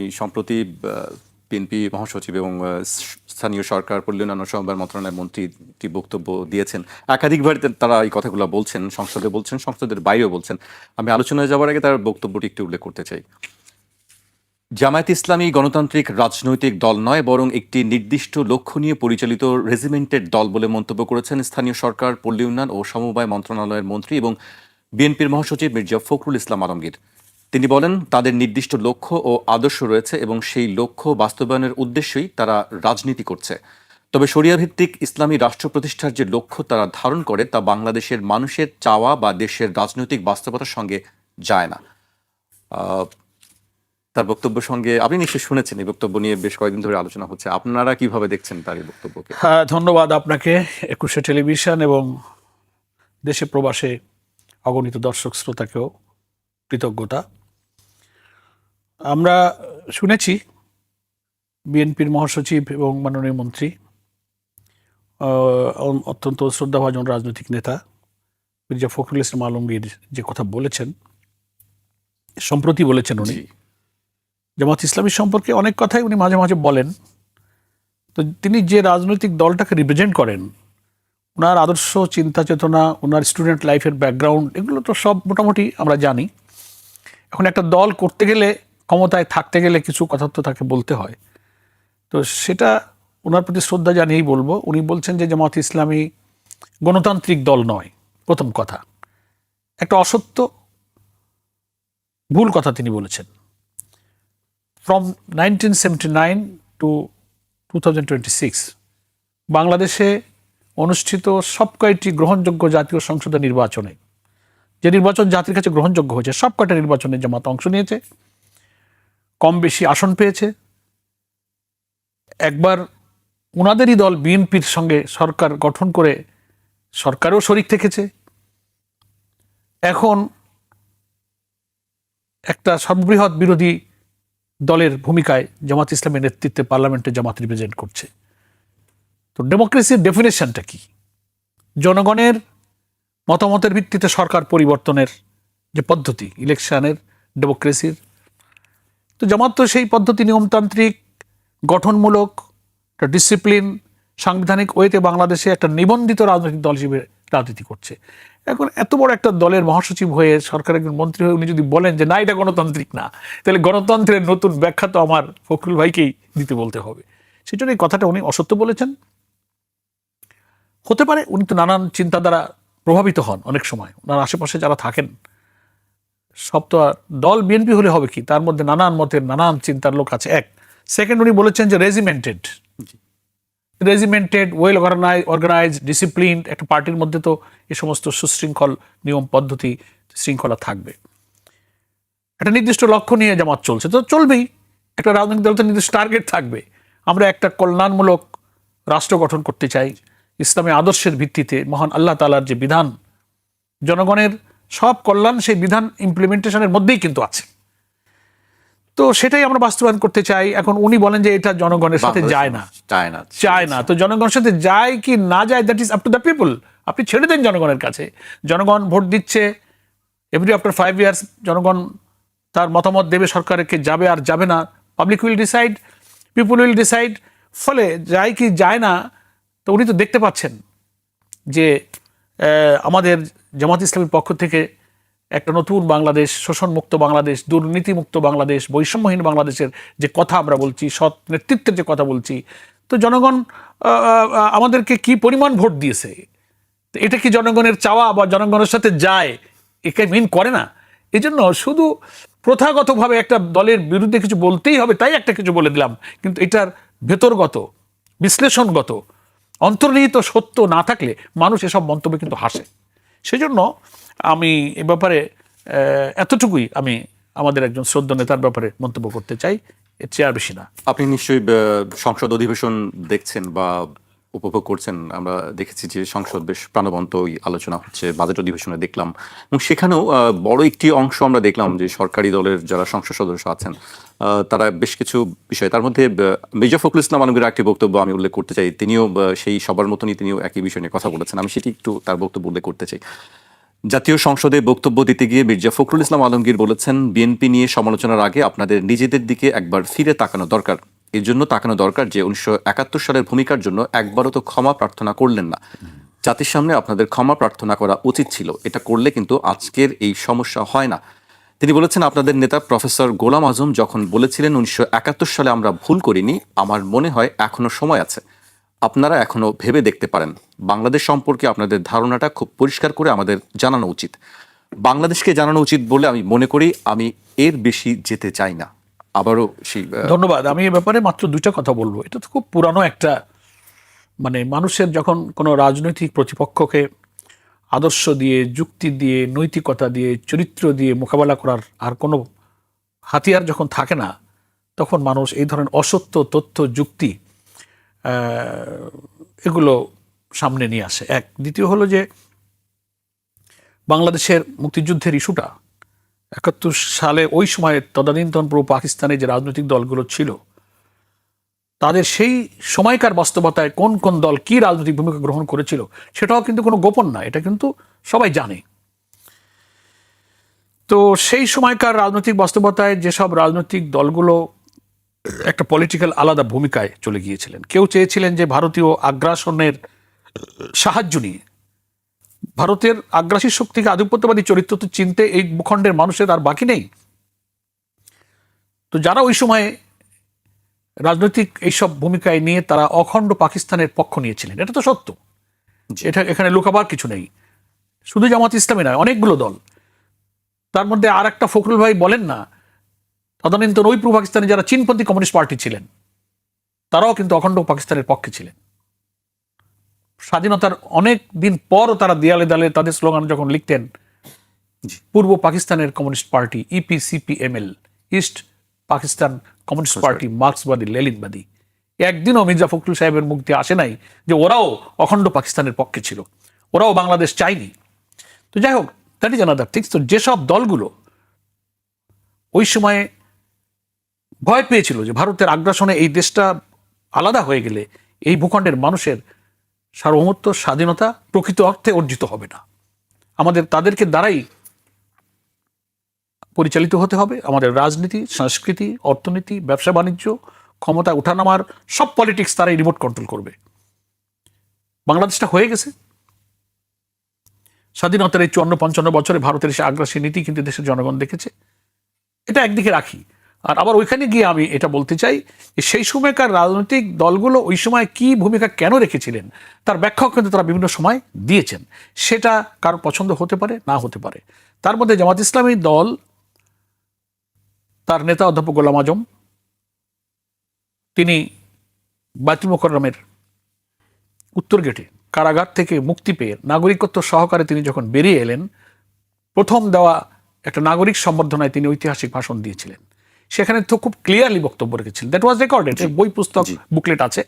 এই সম্প্রতি বিএনপি মহাসচিব এবং স্থানীয় সরকার পল্লী উন্নয়ন ও সমবায় মন্ত্রণালয়ের মন্ত্রী একটি বক্তব্য দিয়েছেন। একাধিকবার তারা এই কথাগুলো বলছেন, সংসদে বলছেন, সংসদের বাইরেও বলছেন। আমি আলোচনায় যাওয়ার আগে তার বক্তব্যটি একটু উল্লেখ করতে চাই। জামায়াত ইসলামী গণতান্ত্রিক রাজনৈতিক দল নয়, বরং একটি নির্দিষ্ট লক্ষ্য নিয়ে পরিচালিত রেজিমেন্টেড দল বলে মন্তব্য করেছেন স্থানীয় সরকার পল্লী উন্নয়ন ও সমবায় মন্ত্রণালয়ের মন্ত্রী এবং বিএনপির মহাসচিব মির্জা ফখরুল ইসলাম আলমগীর। তিনি বলেন, তাদের নির্দিষ্ট লক্ষ্য ও আদর্শ রয়েছে এবং সেই লক্ষ্য বাস্তবায়নের উদ্দেশ্যেই তারা রাজনীতি করছে। তবে শরিয়া ভিত্তিক ইসলামী রাষ্ট্র প্রতিষ্ঠার যে লক্ষ্য তারা ধারণ করে তা বাংলাদেশের মানুষের চাওয়া বা দেশের রাজনৈতিক বাস্তবতার সঙ্গে যায় না। তার বক্তব্যের সঙ্গে আপনি নিশ্চয়ই শুনেছেন, এই বক্তব্য নিয়ে বেশ কয়েকদিন ধরে আলোচনা হচ্ছে। আপনারা কিভাবে দেখছেন তার এই বক্তব্যকে? হ্যাঁ, ধন্যবাদ আপনাকে, একুশে টেলিভিশন এবং দেশে প্রবাসে অগণিত দর্শক শ্রোতাকেও কৃতজ্ঞতা। আমরা শুনেছি বিএনপির মহাসচিব এবং মাননীয় মন্ত্রী, অত্যন্ত শ্রদ্ধাভাজন রাজনৈতিক নেতা মির্জা ফখরুল ইসলাম আলমগীর যে কথা বলেছেন, সম্প্রতি বলেছেন উনি জামাত ইসলামী সম্পর্কে অনেক কথাই উনি মাঝে মাঝে বলেন। তো তিনি যে রাজনৈতিক দলটাকে রিপ্রেজেন্ট করেন, ওনার আদর্শ, চিন্তা চেতনা, ওনার স্টুডেন্ট লাইফের ব্যাকগ্রাউন্ড, এগুলো তো সব মোটামুটি আমরা জানি। এখন একটা দল করতে গেলে, ক্ষমতায় থাকতে গেলে কিছু কথা তো তাকে বলতে হয়। তো সেটা ওনার প্রতি শ্রদ্ধা জানিয়েই বলবো। উনি বলছেন যে জামাত ইসলামী গণতান্ত্রিক দল নয়, প্রথম কথা। একটা অসত্য, ভুল কথা তিনি বলেছেন। ফ্রম 1979 টু 2026 বাংলাদেশে অনুষ্ঠিত সব কয়টি গ্রহণযোগ্য জাতীয় সংসদের নির্বাচনে, যে নির্বাচন জাতির কাছে গ্রহণযোগ্য হয়েছে, সব কয়টা নির্বাচনে জামাত অংশ নিয়েছে, কম বেশি আসন পেয়েছে। একবার ওনাদেরই দল বিএনপির সঙ্গে সরকার গঠন করে সরকারেও শরিক থেকেছে। এখন একটা সর্ববৃহৎ বিরোধী দলের ভূমিকায় জামাত ইসলামের নেতৃত্বে পার্লামেন্টে জামাত রিপ্রেজেন্ট করছে। তো ডেমোক্রেসির ডেফিনেশনটা কি? জনগণের মতামতের ভিত্তিতে সরকার পরিবর্তনের যে পদ্ধতি, ইলেকশনের, ডেমোক্রেসির। তো জামাত তো সেই পদ্ধতি নিয়মতান্ত্রিক, গঠনমূলক, একটা ডিসিপ্লিন, সাংবিধানিক ওয়েতে বাংলাদেশে একটা নিবন্ধিত রাজনৈতিক দল হিসেবে রাজনীতি করছে। এখন এত বড় একটা দলের মহাসচিব হয়ে, সরকারের একজন মন্ত্রী হয়ে উনি যদি বলেন যে না, এটা গণতান্ত্রিক না, তাহলে গণতন্ত্রের নতুন ব্যাখ্যা তো আমার ফখরুল ভাইকেই দিতে বলতে হবে। সেই জন্য এই কথাটা উনি অসত্য বলেছেন। হতে পারে উনি তো নানান চিন্তা দ্বারা প্রভাবিত হন অনেক সময়, ওনার আশেপাশে যারা থাকেন। সব তো আর দল বিএনপি হলে হবে কি, তার মধ্যে নানান মতের, নানান চিন্তার লোক আছে। এক সেকেন্ড, উনি বলেছেন যে রেজিমেন্টেড, ওয়েল অর্গানাইজড, ডিসিপ্লিন একটা পার্টির মধ্যে তো এই সমস্ত সুশৃঙ্খল নিয়ম পদ্ধতি, শৃঙ্খলা থাকবে। একটা নির্দিষ্ট লক্ষ্য নিয়ে জামাত চলছে, তো চলবেই। একটা রাজনৈতিক দল তো নির্দিষ্ট টার্গেট থাকবে। আমরা একটা কল্যাণমূলক রাষ্ট্র গঠন করতে চাই ইসলামী আদর্শের ভিত্তিতে। মহান আল্লাহ তাআলার যে বিধান, জনগণের সব কল্যাণ সেই বিধান ইমপ্লিমেন্টেশনের মধ্যেই কিন্তু আছে। তো সেটাই আমরা বাস্তবায়ন করতে চাই। এখন উনি বলেন যে এটা জনগণের সাথে যায় না। তো জনগণের সাথে যায় কি না যায়, that is up to the people. আপনি ছেড়ে দেন জনগণের কাছে। জনগণ ভোট দিচ্ছে, এভরি আফটার 5 years জনগণ তার মতামত দেবে সরকারকে, যাবে আর যাবে না। Public will decide, people will decide. ফলে যায় কি যায় না, তো উনি তো দেখতে পাচ্ছেন যে আমাদের জামাত ইসলামের পক্ষ থেকে একটা নতুন বাংলাদেশ, শোষণমুক্ত বাংলাদেশ, দুর্নীতিমুক্ত বাংলাদেশ, বৈষম্যহীন বাংলাদেশের যে কথা আমরা বলছি, সৎ নেতৃত্বের যে কথা বলছি, তো জনগণ আমাদেরকে কি পরিমাণ ভোট দিয়েছে, তো এটা কি জনগণের চাওয়া বা জনগণের সাথে যায়, একে মিন করে না। এই জন্য শুধু প্রথাগতভাবে একটা দলের বিরুদ্ধে কিছু বলতেই হবে তাই একটা কিছু বলে দিলাম, কিন্তু এটার ভেতরগত, বিশ্লেষণগত, অন্তর্নিহিত সত্য না থাকলে মানুষ এসব মন্তব্যে কিন্তু হাসে। সেই জন্য আমি এ ব্যাপারে এতটুকুই আমি আমাদের একজন শ্রদ্ধ নেতার ব্যাপারে মন্তব্য করতে চাই, এর চেয়ে আর বেশি না। আপনি নিশ্চয়ই সংসদ অধিবেশন দেখছেন বা উপভোগ করছেন। আমরা দেখেছি যে সংসদ বেশ প্রাণবন্ত আলোচনা হচ্ছে, বাজেট অধিবেশনে দেখলাম, এবং সেখানেও বড় একটি অংশ আমরা দেখলাম যে সরকারি দলের যারা সংসদ সদস্য আছেন তারা বেশ কিছু বিষয়, তার মধ্যে মির্জা ফখরুল ইসলাম আলমগীরের একটি বক্তব্য আমি উল্লেখ করতে চাই। তিনিও সেই সবার মতনই তিনিও একই বিষয় নিয়ে কথা বলেছেন। আমি সেটি একটু তার বক্তব্য উল্লেখ করতে চাই। জাতীয় সংসদে বক্তব্য দিতে গিয়ে মির্জা ফখরুল ইসলাম আলমগীর বলেছেন, বিএনপি নিয়ে সমালোচনার আগে আপনাদের নিজেদের দিকে একবার ফিরে তাকানো দরকার। এর জন্য তাকানো দরকার যে 1971 সালের ভূমিকার জন্য একবারও তো ক্ষমা প্রার্থনা করলেন না। জাতির সামনে আপনাদের ক্ষমা প্রার্থনা করা উচিত ছিল। এটা করলে কিন্তু আজকের এই সমস্যা হয় না। তিনি বলেছেন, আপনাদের নেতা প্রফেসর গোলাম আজম যখন বলেছিলেন 1971 সালে আমরা ভুল করিনি, আমার মনে হয় এখনো সময় আছে, আপনারা এখনো ভেবে দেখতে পারেন। বাংলাদেশ সম্পর্কে আপনাদের ধারণাটা খুব পরিষ্কার করে আমাদের জানানো উচিত। বাংলাদেশকে জানানো উচিত বলে আমি মনে করি। আমি এর বেশি যেতে চাই না। আবারও সেই ধন্যবাদ। আমি এ ব্যাপারে মাত্র দুইটা কথা বলবো। এটা তো খুব পুরানো একটা, মানে মানুষের যখন কোনো রাজনৈতিক প্রতিপক্ষকে আদর্শ দিয়ে, যুক্তি দিয়ে, নৈতিকতা দিয়ে, চরিত্র দিয়ে মোকাবেলা করার আর কোনো হাতিয়ার যখন থাকে না, তখন মানুষ এই ধরনের অসত্য তথ্য, যুক্তি এগুলো সামনে নিয়ে আসে। এক। দ্বিতীয় হলো যে বাংলাদেশের মুক্তিযুদ্ধের ইস্যুটা 71 সালে ওই সময় তদানীন্তন পূর্ব পাকিস্তানে যে রাজনৈতিক দলগুলো ছিল, তাদের সেই সময়কার বাস্তবতায় কোন কোন দল কি রাজনৈতিক ভূমিকা গ্রহণ করেছিল সেটাও কিন্তু কোনো গোপন না, এটা কিন্তু সবাই জানে। তো সেই সময়কার রাজনৈতিক বাস্তবতায় যেসব রাজনৈতিক দলগুলো একটা পলিটিক্যাল আলাদা ভূমিকায় চলে গিয়েছিলেন, কেউ চেয়েছিলেন যে ভারতীয় আগ্রাসনের সাহায্য নিয়ে, ভারতের আগ্রাসী শক্তিকে আধিপত্যবাদী চরিত্র তো চিনতে এই ভূখণ্ডের মানুষের আর বাকি নেই। তো যারা ওই সময়ে রাজনৈতিক এইসব ভূমিকায় নিয়ে তারা অখণ্ড পাকিস্তানের পক্ষ নিয়েছিলেন, এটা তো সত্য, এটা এখানে লুকাবার কিছু নেই। শুধু জামাত ইসলামী নয়, অনেকগুলো দল। তার মধ্যে আর একটা ফখরুল ভাই বলেন না, তদানীন্তন ওই পূর্ব পাকিস্তানে যারা চীনপন্থী কমিউনিস্ট পার্টি ছিলেন, তারাও কিন্তু অখণ্ড পাকিস্তানের পক্ষে ছিলেন। স্বাধীনতার অনেক দিন পরও তারা দেয়ালে দেয়ালে তাদের স্লোগান যখন লিখতেন, পূর্ব পাকিস্তানের communist party EPCPML, east Pakistan communist party মার্ক্সবাদী লেলিনবাদী, একদিনও মির্জা ফখরুল সাহেবের মুখ দিয়ে আসে নাই যে ওরাও অখণ্ড পাকিস্তানের পক্ষে ছিল, ওরাও বাংলাদেশ চায়নি। তো যাই হোক, দ্যাট ইজ অ্যানাদার থিংস। তো যেসব দলগুলো ওই সময়ে ভয় পেয়েছিল যে ভারতের আগ্রাসনে এই দেশটা আলাদা হয়ে গেলে এই ভূখণ্ডের মানুষের সার্বভৌমত্ব, স্বাধীনতা প্রকৃত অর্থে অর্জিত হবে না, আমাদের তাদেরকে দ্বারাই পরিচালিত হতে হবে। আমাদের রাজনীতি, সংস্কৃতি, অর্থনীতি, ব্যবসা বাণিজ্য, ক্ষমতা উঠানামার সব পলিটিক্স তারাই রিমোট কন্ট্রোল করবে। বাংলাদেশটা হয়ে গেছে। স্বাধীনতার এই 54-55 বছরে ভারতের সে আগ্রাসী নীতি কিন্তু দেশের জনগণ দেখেছে। এটা একদিকে রাখি। আর আবার ওইখানে গিয়ে আমি এটা বলতে চাই যে সেই সময়কার রাজনৈতিক দলগুলো ওই সময় কি ভূমিকা কেন রেখেছিলেন তার ব্যাখ্যাও কিন্তু তারা বিভিন্ন সময় দিয়েছেন। সেটা কারো পছন্দ হতে পারে, না হতে পারে। তার মধ্যে জামাত ইসলামী দল, তার নেতা অধ্যাপক গোলাম আজম, তিনি বায়তুল মোকাররমের উত্তর গেটে কারাগার থেকে মুক্তি পেয়ে নাগরিকত্ব সহকারে তিনি যখন বেরিয়ে এলেন, প্রথম দেওয়া একটা নাগরিক সম্বর্ধনায় তিনি ঐতিহাসিক ভাষণ দিয়েছিলেন। সেখানে তো খুব ক্লিয়ারলি বক্তব্য রেখেছিলেন, দ্যাট ওয়াজ রেকর্ডেড, বই পুস্তক বুকলেট আছে,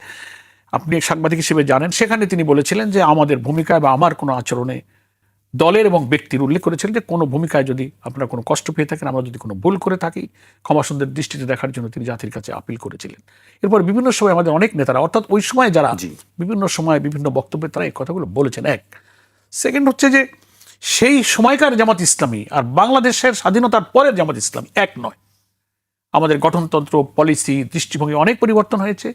আপনি সাংবাদিক হিসেবে জানেন। সেখানে তিনি বলেছিলেন যে আমাদের ভূমিকায় বা আমার কোনো আচরণে দলের এবং ব্যক্তির উল্লেখ করেছিলেন যে কোনো ভূমিকায় যদি আপনারা কোনো কষ্ট পেয়ে থাকেন, আমরা যদি কোনো ভুল করে থাকি, ক্ষমাসুন্দর দৃষ্টিতে দেখার জন্য তিনি জাতির কাছে আপিল করেছিলেন। এরপর বিভিন্ন সময় আমাদের অনেক নেতারা, অর্থাৎ ওই সময় যারা বিভিন্ন সময় বিভিন্ন বক্তব্যে তারা এই কথাগুলো বলেছেন। এক। সেকেন্ড হচ্ছে যে সেই সময়কার জামাত ইসলামী আর বাংলাদেশের স্বাধীনতার পরের জামাত ইসলামী এক নয়। আমাদের গঠনতন্ত্র, পলিসি, দৃষ্টিভঙ্গি অনেক পরিবর্তন হয়েছে।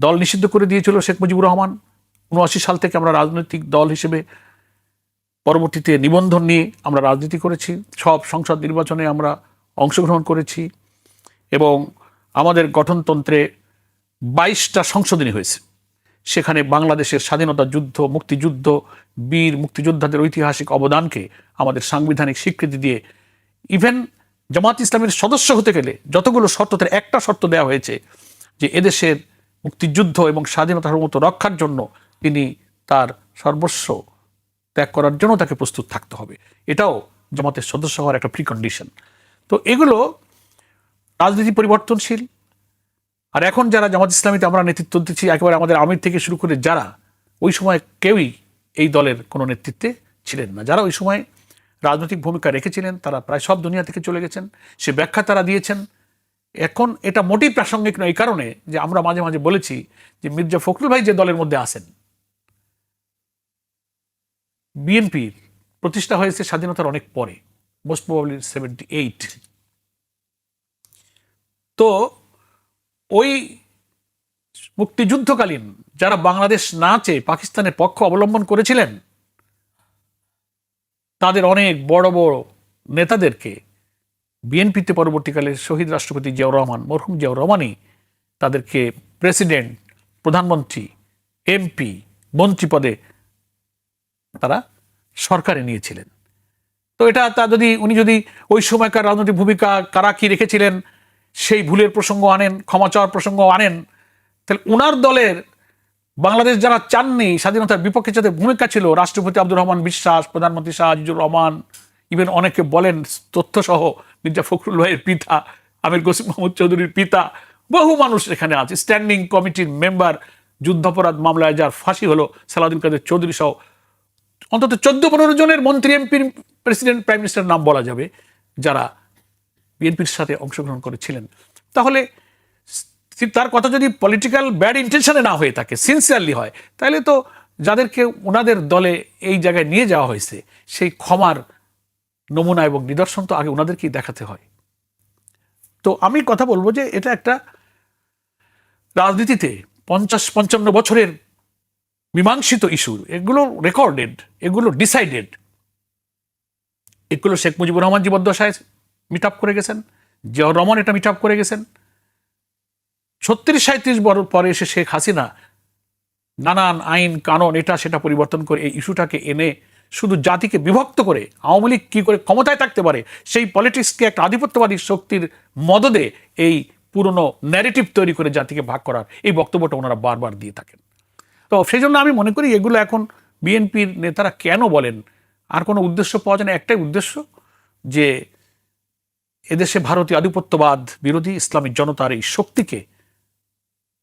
দল নিষিদ্ধ করে দিয়েছিল শেখ মুজিবুর রহমান। 79 সাল থেকে আমরা রাজনৈতিক দল হিসেবে পরবর্তীতে নিবন্ধন নিয়ে আমরা রাজনীতি করেছি, সব সংসদ নির্বাচনে আমরা অংশগ্রহণ করেছি এবং আমাদের গঠনতন্ত্রে 22টা সংশোধনী হয়েছে। সেখানে বাংলাদেশের স্বাধীনতা যুদ্ধ, মুক্তিযুদ্ধ, বীর মুক্তিযোদ্ধাদের ঐতিহাসিক অবদানকে আমাদের সাংবিধানিক স্বীকৃতি দিয়ে ইভেন জামাত ইসলামের সদস্য হতে গেলে যতগুলো শর্ততে একটা শর্ত দেওয়া হয়েছে যে এদেশের মুক্তিযুদ্ধ এবং স্বাধীনতার মতো রক্ষার জন্য তিনি তার সর্বস্ব ত্যাগ করার জন্য তাকে প্রস্তুত থাকতে হবে, এটাও জামাতের সদস্য হওয়ার একটা প্রিকন্ডিশন। তো এগুলো রাজনীতি পরিবর্তনশীল। আর এখন যারা জামাত ইসলামীতে আমরা নেতৃত্ব দিচ্ছি, একেবারে আমাদের আমির থেকে শুরু করে যারা, ওই সময় কেউই এই দলের কোনো নেতৃত্বে ছিলেন না। যারা ওই সময় রাজনৈতিক ভূমিকা রেখেছিলেন তারা প্রায় সব দুনিয়া থেকে চলে গেছেন, সে ব্যাখ্যা তারা দিয়েছেন। এখন এটা মোটেই প্রাসঙ্গিক নয় এই কারণে যে আমরা মাঝে মাঝে বলেছি যে মির্জা ফখরুল ভাই যে দলের মধ্যে আছেন, বিএনপির প্রতিষ্ঠা হয়েছে স্বাধীনতার অনেক পরে, মোস্ট প্রবাবলি 78। তো ওই মুক্তিযুদ্ধকালীন যারা বাংলাদেশ না চেয়ে পাকিস্তানের পক্ষ অবলম্বন করেছিলেন, তাদের অনেক বড় বড় নেতাদেরকে বিএনপিতে পরবর্তীকালে শহীদ রাষ্ট্রপতি জিয়াউর রহমান, মরহুম জিয়াউর রহমানই তাদেরকে প্রেসিডেন্ট, প্রধানমন্ত্রী, এমপি, মন্ত্রী পদে তারা সরকারে নিয়েছিলেন। তো এটা উনি যদি ওই সময়কার রাজনৈতিক ভূমিকা কারা কি রেখেছিলেন সেই ভুলের প্রসঙ্গ আনেন, ক্ষমা চাওয়ার প্রসঙ্গ আনেন, তাহলে উনার দলের বাংলাদেশ যারা চাননি, স্বাধীনতার বিপক্ষে যাদের ভূমিকা ছিল, রাষ্ট্রপতি আব্দুর রহমান বিশ্বাস, প্রধানমন্ত্রী শাহ আজিজুর রহমান, ইভেন অনেকে বলেন তথ্যসহ মির্জা ফখরুল ভাইয়ের পিতা, আমির গোসিম মাহমুদ চৌধুরীর পিতা, বহু মানুষ এখানে আছে, স্ট্যান্ডিং কমিটির মেম্বার, যুদ্ধাপরাধ মামলায় যার ফাঁসি হলো সালাউদ্দিন কাদের চৌধুরী সহ অন্তত 14-15 জনের মন্ত্রী, এমপি, প্রেসিডেন্ট, প্রাইম মিনিস্টার নাম বলা যাবে যারা বিএনপির সাথে অংশগ্রহণ করেছিলেন। তাহলে তার কথা যদি পলিটিক্যাল ব্যাড ইন্টেনশনে না হয়ে থাকে, সিনসিয়ারলি হয়, তাহলে তো যাদেরকে ওনাদের দলে এই জায়গায় নিয়ে যাওয়া হয়েছে সেই ক্ষমার নমুনা এবং নিদর্শন তো আগে ওনাদেরকেই দেখাতে হয়। তো আমি কথা বলবো যে এটা একটা রাজনীতিতে 50-55 বছরের মীমাংসিত ইস্যু, এগুলো রেকর্ডেড, এগুলো ডিসাইডেড, এগুলো শেখ মুজিবুর রহমান জীবদ্দশায় মিট আপ করে গেছেন, জিয়াউর রহমান এটা মিট আপ করে গেছেন। 36-37 বছর পরে এসে শেখ হাসিনা নানান আইন কানুন এটা সেটা পরিবর্তন করে এই ইস্যুটাকে এনে শুধু জাতিকে বিভক্ত করে আওয়ামী লীগ কী করে ক্ষমতায় থাকতে পারে সেই পলিটিক্সকে একটা আধিপত্যবাদী শক্তির মদদে এই পুরনো ন্যারেটিভ তৈরি করে জাতিকে ভাগ করার এই বক্তব্যটা ওনারা বারবার দিয়ে থাকেন। তো সেই জন্য আমি মনে করি এগুলো এখন বিএনপির নেতারা কেন বলেন, আর কোনো উদ্দেশ্য পাওয়া যায় না, একটাই উদ্দেশ্য যে এদেশে ভারতীয় আধিপত্যবাদ বিরোধী ইসলামী জনতার এই শক্তিকে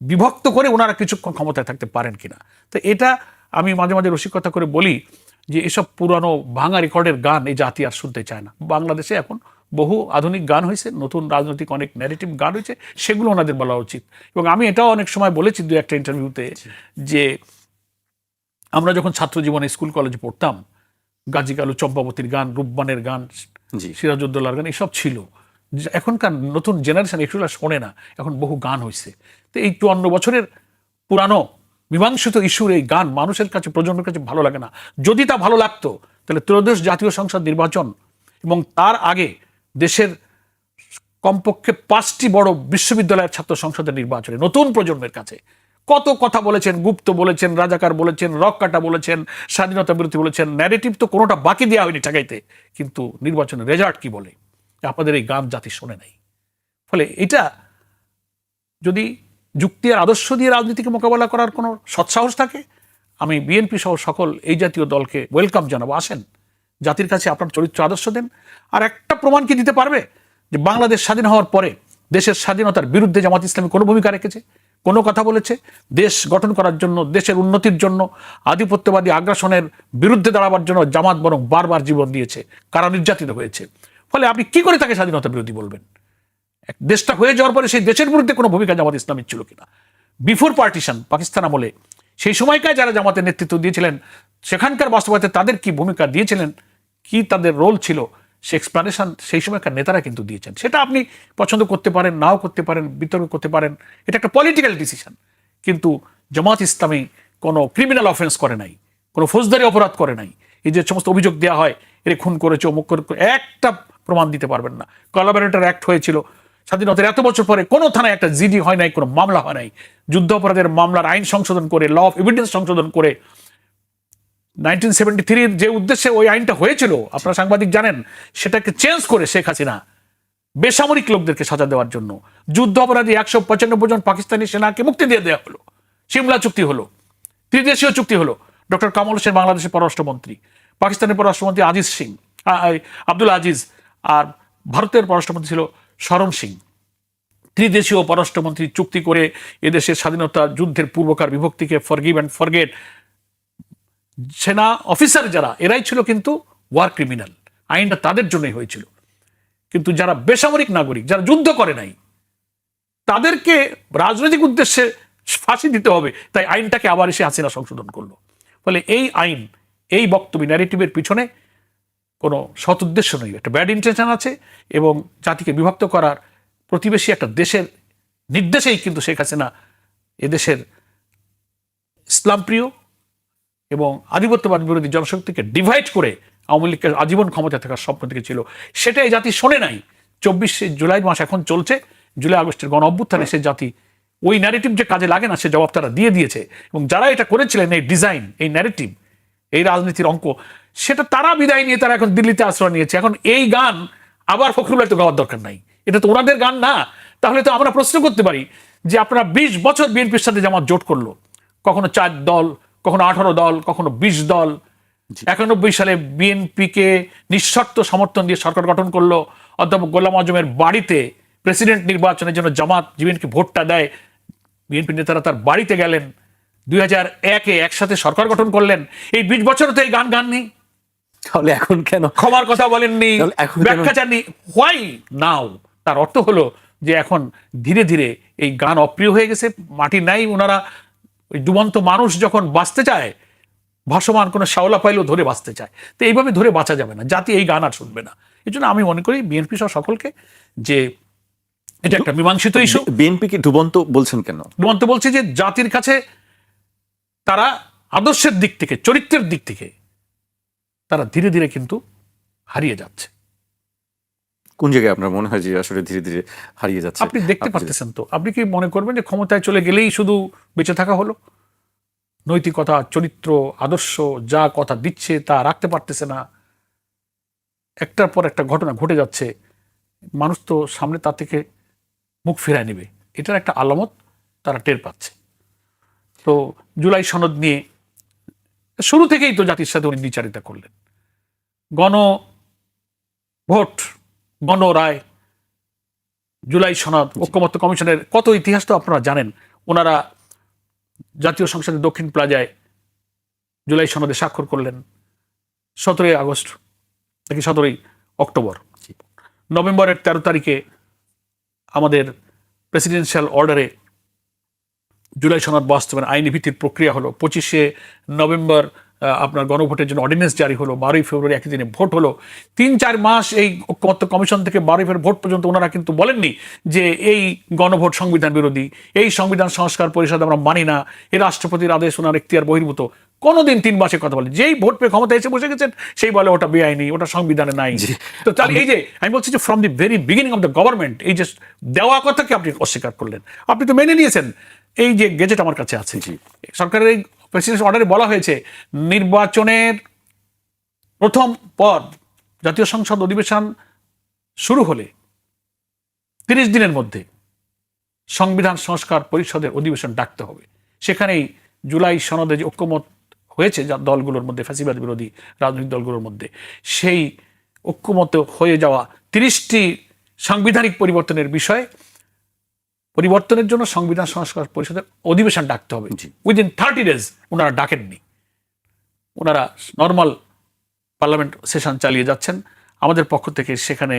বিভক্ত করে ওনারা কিছুক্ষণ ক্ষমতায় থাকতে পারেন কিনা। তো এটা আমি মাঝে মাঝে রসিকতা করে বলি যে এসব পুরানো ভাঙা রেকর্ডের গান এই জাতি আর শুনতে চায় না। বাংলাদেশে এখন বহু আধুনিক গান হয়েছে, নতুন রাজনৈতিক অনেক ন্যারেটিভ গান হয়েছে, সেগুলো ওনাদের বলা উচিত। এবং আমি এটাও অনেক সময় বলেছি দু একটা ইন্টারভিউতে যে আমরা যখন ছাত্র জীবনে স্কুল কলেজে পড়তাম, গাজী কালু চম্পাবতীর গান, রূপবানের গান, সিরাজউদ্দৌলার গান এসব ছিল। এখনকার নতুন জেনারেশন এগুলো শোনে না, এখন বহু গান হয়েছে। তো এই 54 বছরের পুরানো মীমাংসিত ইস্যুর এই গান মানুষের কাছে, প্রজন্মের কাছে ভালো লাগে না। যদি তা ভালো লাগতো তাহলে ত্রয়োদশ জাতীয় সংসদ নির্বাচন এবং তার আগে দেশের কমপক্ষে 5টি বড় বিশ্ববিদ্যালয়ের ছাত্র সংসদের নির্বাচনে নতুন প্রজন্মের কাছে কত কথা বলেছেন, গুপ্ত বলেছেন, রাজাকার বলেছেন, রক কাটা বলেছেন, স্বাধীনতা বিরোধী বলেছেন, ন্যারেটিভ তো কোনোটা বাকি দেওয়া হয়নি ঠেকাইতে, কিন্তু নির্বাচনের রেজাল্ট কি বলে আপনাদের এই গান জাতি শোনে নাই। ফলে এটা যদি যুক্তি আর আদর্শ দিয়ে রাজনীতিকে মোকাবেলা করার কোনো সৎসাহস থাকে, আমি বিএনপি সহ সকল এই জাতীয় দলকে ওয়েলকাম জানাবো। আসেন, জাতির কাছে আপনার চরিত্র আদর্শ দেন। আর একটা প্রমাণ কি দিতে পারবে যে বাংলাদেশ স্বাধীন হওয়ার পরে দেশের স্বাধীনতার বিরুদ্ধে জামাত ইসলামী কোনো ভূমিকা রেখেছে, কোনো কথা বলেছে, দেশ গঠন করার জন্য, দেশের উন্নতির জন্য, আধিপত্যবাদী আগ্রাসনের বিরুদ্ধে দাঁড়াবার জন্য জামাত বরং বারবার জীবন দিয়েছে, কারা নির্যাতিত হয়েছে। ফলে আপনি কি করে তাকে স্বাধীনতা বিরোধী বলবেন? দেশটা হয়ে যাওয়ার পরে সেই দেশের বিরুদ্ধে কোনো ভূমিকা জামাত ইসলামীর ছিল কিনা? বিফোর পার্টিশন পাকিস্তান আমলে সেই সময়কার যারা জামাতের নেতৃত্ব দিয়েছিলেন, সেখানকার বাস্তবতায় তাদের কি ভূমিকা দিয়েছিলেন, কি তাদের রোল ছিল, সে এক্সপ্লানেশন সেই সময়কার নেতারা কিন্তু দিয়েছেন। সেটা আপনি পছন্দ করতে পারেন, নাও করতে পারেন, বিতর্ক করতে পারেন, এটা একটা পলিটিক্যাল ডিসিশন। কিন্তু জামাত ইসলামী কোনো ক্রিমিনাল অফেন্স করে নাই, কোনো ফৌজদারি অপরাধ করে নাই। এই যে সমস্ত অভিযোগ দেওয়া হয়, এর খুন করেছে, অমুক করে, একটা প্রমাণ দিতে পারবেন না। কোলাবরেটর অ্যাক্ট হয়েছিল স্বাধীনতার এত বছর পরে, কোনো থানায় একটা জিডি হয় নাই, কোনো মামলা হয় নাই। যুদ্ধ অপরাধের মামলার আইন সংশোধন করে, ল অফ এভিডেন্স সংশোধন করে 1973 যে উদ্দেশ্যে ওই আইনটা হয়েছিল, আপনারা সাংবাদিক জানেন, সেটাকে চেঞ্জ করে শেখ হাসিনা বেসামরিক লোকদেরকে সাজা দেওয়ার জন্য যুদ্ধ অপরাধী 195 জন পাকিস্তানি সেনাকে মুক্তি দিয়ে দেওয়া হলো। সিমলা চুক্তি হলো, ত্রিদেশীয় চুক্তি হলো। ডক্টর কামাল হোসেন বাংলাদেশের পররাষ্ট্রমন্ত্রী, পাকিস্তানের পররাষ্ট্রমন্ত্রী আব্দুল আজিজ, আর ভারতের পররাষ্ট্রমন্ত্রী ছিল শরণ সিং। ত্রিদেশীয় পররাষ্ট্রমন্ত্রী চুক্তি করে এদেশের স্বাধীনতা যুদ্ধের পূর্বকার বিভক্তিকে ফরগিভ অ্যান্ড ফরগেট। সেনা অফিসার যারা, এরাই ছিল কিন্তু ওয়ার ক্রিমিনাল, আইনটা তাদের জন্যই হয়েছিল। কিন্তু যারা বেসামরিক নাগরিক, যারা যুদ্ধ করে নাই, তাদেরকে রাজনৈতিক উদ্দেশ্যে ফাঁসি দিতে হবে, তাই আইনটাকে আবার এসে হাসিনা সংশোধন করলো। ফলে এই আইন, এই বক্তব্য ন্যারেটিভের পিছনে কোনো সৎ উদ্দেশ্য নেই, একটা ব্যাড ইন্টেনশন আছে এবং জাতিকে বিভক্ত করার প্রতিবেশী একটা দেশের নির্দেশেই কিন্তু শেখ হাসিনা এদেশের ইসলামপ্রিয় এবং আধিপত্যবাদ বিরোধী জনশক্তিকে ডিভাইড করে আওয়ামী লীগকে আজীবন ক্ষমতা থাকার স্বপ্ন থেকে ছিল। সেটাই জাতি শোনে নাই। 24 জুলাই মাস এখন চলছে, জুলাই আগস্টের গণ অভ্যুত্থানে সে জাতি ওই ন্যারেটিভ যে কাজে লাগে না সে জবাব তারা দিয়ে দিয়েছে। এবং যারা এটা করেছিলেন, এই ডিজাইন, এই ন্যারেটিভ, এই রাজনীতির অঙ্ক, সেটা তারা বিদায় নিয়ে তারা এখন দিল্লিতে আশ্রয় নিয়েছে। এখন এই গান আবার ফখরুল তো গাওয়ার দরকার নাই, এটা তো ওনাদের গান না। তাহলে তো আমরা প্রশ্ন করতে পারি যে আপনারা 20 বছর বিএনপির সাথে জামাত জোট করলো, কখনো 4 দল, কখনো 18 দল, কখনো 20 দল। 91 সালে বিএনপিকে নিঃশর্ত সমর্থন দিয়ে সরকার গঠন করলো। অধ্যাপক গোলাম আজমের বাড়িতে প্রেসিডেন্ট নির্বাচনের জন্য জামাত বিএনপিকে ভোটটা দেয়, বিএনপি নেতারা তার বাড়িতে গেলেন। 2001-এ একসাথে সরকার গঠন করলেন। এই 20 বছর তো এই গান গান নেই, তাহলে এখন কেন ক্ষমার কথা বলেননি, তাহলে এখন কেন? ব্যাখ্যা চাননি। হোয়াই নাও? তার অর্থ হলো যে এখন ধীরে ধীরে এই গান অপ্রিয় হয়ে গেছে, মাটি নাই। ওনারা ওই ডুবন্ত মানুষ যখন বাঁচতে চায়, ভাসমান কোনো শাওলা পাইলেও ধরে বাঁচতে চায়। তো এইভাবে ধরে বাঁচা যাবে না, জাতি এই গান আর শুনবে না। এই জন্য আমি মনে করি বিএনপি সহ সকলকে যে এটা একটা মীমাংসিত ইস্যু। বিএনপিকে ডুবন্ত বলছেন কেন? ডুবন্ত বলছে যে জাতির কাছে তারা আদর্শের দিক থেকে, চরিত্রের দিক থেকে তারা ধীরে ধীরে কিন্তু হারিয়ে যাচ্ছে। কোন জায়গায় আপনার মনে হয় যে আসলে ধীরে ধীরে হারিয়ে যাচ্ছে? আপনি দেখতে পারতেছেন তো। আপনি কি মনে করবেন যে ক্ষমতায় চলে গেলেই শুধু বেঁচে থাকা হলো? নৈতিকতা, চরিত্র, আদর্শ যা কথা দিচ্ছে তা রাখতে পারতেছে না। একটার পর একটা ঘটনা ঘটে যাচ্ছে, মানুষ তো সামনে তার থেকে মুখ ফেরায় নেবে, এটার একটা আলামত তারা টের পাচ্ছে। তো জুলাই সনদ নিয়ে শুরু থেকেই তো জাতির সাথে উনি বিচারিতা করলেন। গণ ভোট, গণ রায়, জুলাই সনদ, ঐক্যমত্য কমিশনের কত ইতিহাস তো আপনারা জানেন। ওনারা জাতীয় সংসদের দক্ষিণ প্লাজায় জুলাই সনদে স্বাক্ষর করলেন 17 আগস্ট নাকি 17 অক্টোবর। নভেম্বরের 13 তারিখে আমাদের প্রেসিডেন্সিয়াল অর্ডারে জুলাই সনদ বাস্তবায়ন আইনি ভিত্তির প্রক্রিয়া হলো। 25 নভেম্বর আপনার গণভোটের জন্য অর্ডিন্যান্স জারি হলো। 12 ফেব্রুয়ারি একই দিনে ভোট হলো। 3-4 মাস এই ঐক্যমত্য কমিশন থেকে 12 ফেব্রুয়ারি ভোট পর্যন্ত ওনারা কিন্তু বলেননি যে এই গণভোট সংবিধান বিরোধী, এই সংবিধান সংস্কার পরিষদ আমরা মানি না, এই রাষ্ট্রপতির আদেশ ওনার এখতিয়ার বহির্ভূত। কোনোদিন 3 মাসে কথা বলে, যেই ভোট পেয়ে ক্ষমতা এসে বসে গেছেন সেই বলে ওটা বেআইনি, ওটা সংবিধানে নাই। তো তাহলে এই যে আমি বলছি যে from the very beginning of the government এই যে দেওয়া কথাকে আপনি অস্বীকার করলেন, আপনি তো মেনে নিয়েছেন। এই যে গেজেট আমার কাছে আছে, সরকারের এই প্রেসিডেন্সিয়াল অর্ডারে বলা হয়েছে নির্বাচনের প্রথম পর জাতীয় সংসদ অধিবেশন শুরু হলে 30 দিনের মধ্যে সংবিধান সংস্কার পরিষদের অধিবেশন ডাকতে হবে। সেখানেই জুলাই সনদে যে ঐক্যমত হয়েছে যা দলগুলোর মধ্যে, ফ্যাসিবাদ বিরোধী রাজনৈতিক দলগুলোর মধ্যে, সেই ঐক্যমত হয়ে যাওয়া 30টি সাংবিধানিক পরিবর্তনের বিষয়ে পরিবর্তনের জন্য সংবিধান সংস্কার পরিষদের অধিবেশন ডাকতে হবে। উইদিন 30 days ওনারা ডাকেননি, ওনারা নর্মাল পার্লামেন্ট সেশন চালিয়ে যাচ্ছেন। আমাদের পক্ষ থেকে সেখানে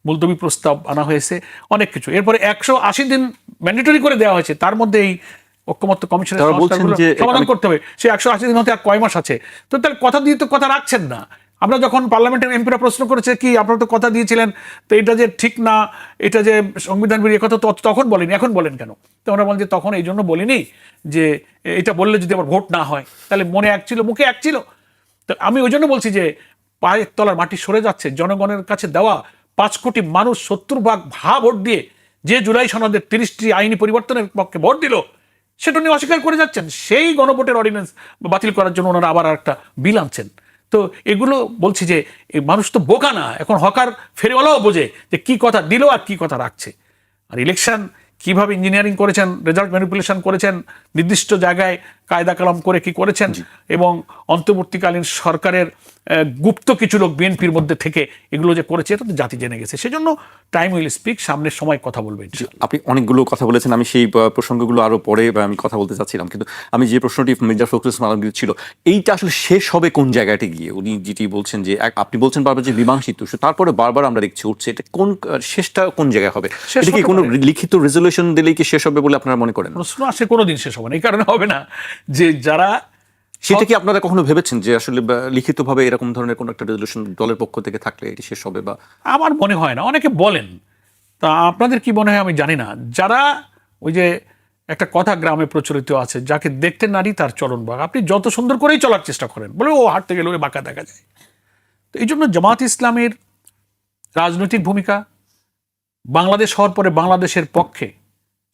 মুলতবি প্রস্তাব আনা হয়েছে, অনেক কিছু। এরপরে 180 দিন ম্যান্ডেটরি করে দেওয়া হয়েছে, তার মধ্যে এই ঐক্যমত্য কমিশনের সমাধান করতে হবে। সে 180 দিন হতে আর কয় মাস আছে? তো তাহলে কথা দিয়ে তো কথা রাখছেন না। আমরা যখন পার্লামেন্টের এমপিরা প্রশ্ন করেছে কি আপনারা তো কথা দিয়েছিলেন, তো এটা যে ঠিক না, এটা যে সংবিধান বিরোধী, কথা তো তখন বলেনি, এখন বলেন কেন? তো আমরা বলেন যে তখন এই জন্য বলিনি যে এটা বললে যদি আবার ভোট না হয়, তাহলে মনে এক ছিল, মুখে এক ছিল। তো আমি ওই জন্য বলছি যে পায়ের তলার মাটি সরে যাচ্ছে। জনগণের কাছে দেওয়া 5 কোটি মানুষ 70% ভোট দিয়ে যে জুলাই সনদের 30টি আইনি পরিবর্তনের পক্ষে ভোট দিল, সেটা নিয়ে অস্বীকার করে যাচ্ছেন। সেই গণভোটের অর্ডিন্যান্স বাতিল করার জন্য ওনারা আবার একটা বিল আনছেন। তো এগুলো বলছি যে এই মানুষ তো বোকা না, এখন হকার ফেরিওয়ালাও বোঝে যে কি কথা দিল আর কি কথা রাখছে। আর ইলেকশন কিভাবে ইঞ্জিনিয়ারিং করেছেন, রেজাল্ট ম্যানিপুলেশন করেছেন, নির্দিষ্ট জায়গায় কায়দা কালাম করে কি করেছেন, এবং অন্তর্বর্তীকালীন সরকারের গুপ্ত কিছু লোক বিএনপির মধ্যে থেকে এগুলো যে করেছে, এটা তো জাতি জেনে গেছে। সেজন্য টাইম উইল স্পিক, সামনের সময় কথা বলবেন। আপনি অনেকগুলো কথা বলেছেন, আমি সেই প্রসঙ্গগুলো আরো পরে আমি কথা বলতে চাচ্ছিলাম, কিন্তু আমি যে প্রশ্নটি মির্জা ফখরুল ইসলাম আলমগীর ছিল, এইটা আসলে শেষ হবে কোন জায়গাটি গিয়ে? উনি যেটি বলছেন যে আপনি বলছেন বারবার যে মীমাংসিত, তারপরে বারবার আমরা দেখছি উঠছে, এটা কোন শেষটা কোন জায়গায় হবে? এটা কি কোনো লিখিত রেজলিউশন দিলেই কি শেষ হবে বলে আপনারা মনে করেন? প্রশ্ন আসে কোনোদিন শেষ হবে না। এই কারণে হবে না যে যারা সেটা কি আপনারা কখনো ভেবেছেন যে আসলে লিখিতভাবে এরকম ধরনের কোনো একটা রেজলিউশন দলের পক্ষ থেকে থাকলে এটি শেষ হবে? বা আমার মনে হয় না, অনেকে বলেন, তা আপনাদের কি মনে হয় আমি জানি না। যারা ওই যে একটা কথা গ্রামে প্রচলিত আছে, যাকে দেখতে নারী তার চলন বাঁকা, আপনি যত সুন্দর করেই চলার চেষ্টা করেন, বলে ও হাঁটতে গেলে ওরে বাঁকা দেখা যায়। তো এই জন্য জামাত ইসলামের রাজনৈতিক ভূমিকা বাংলাদেশ হওয়ার পরে বাংলাদেশের পক্ষে,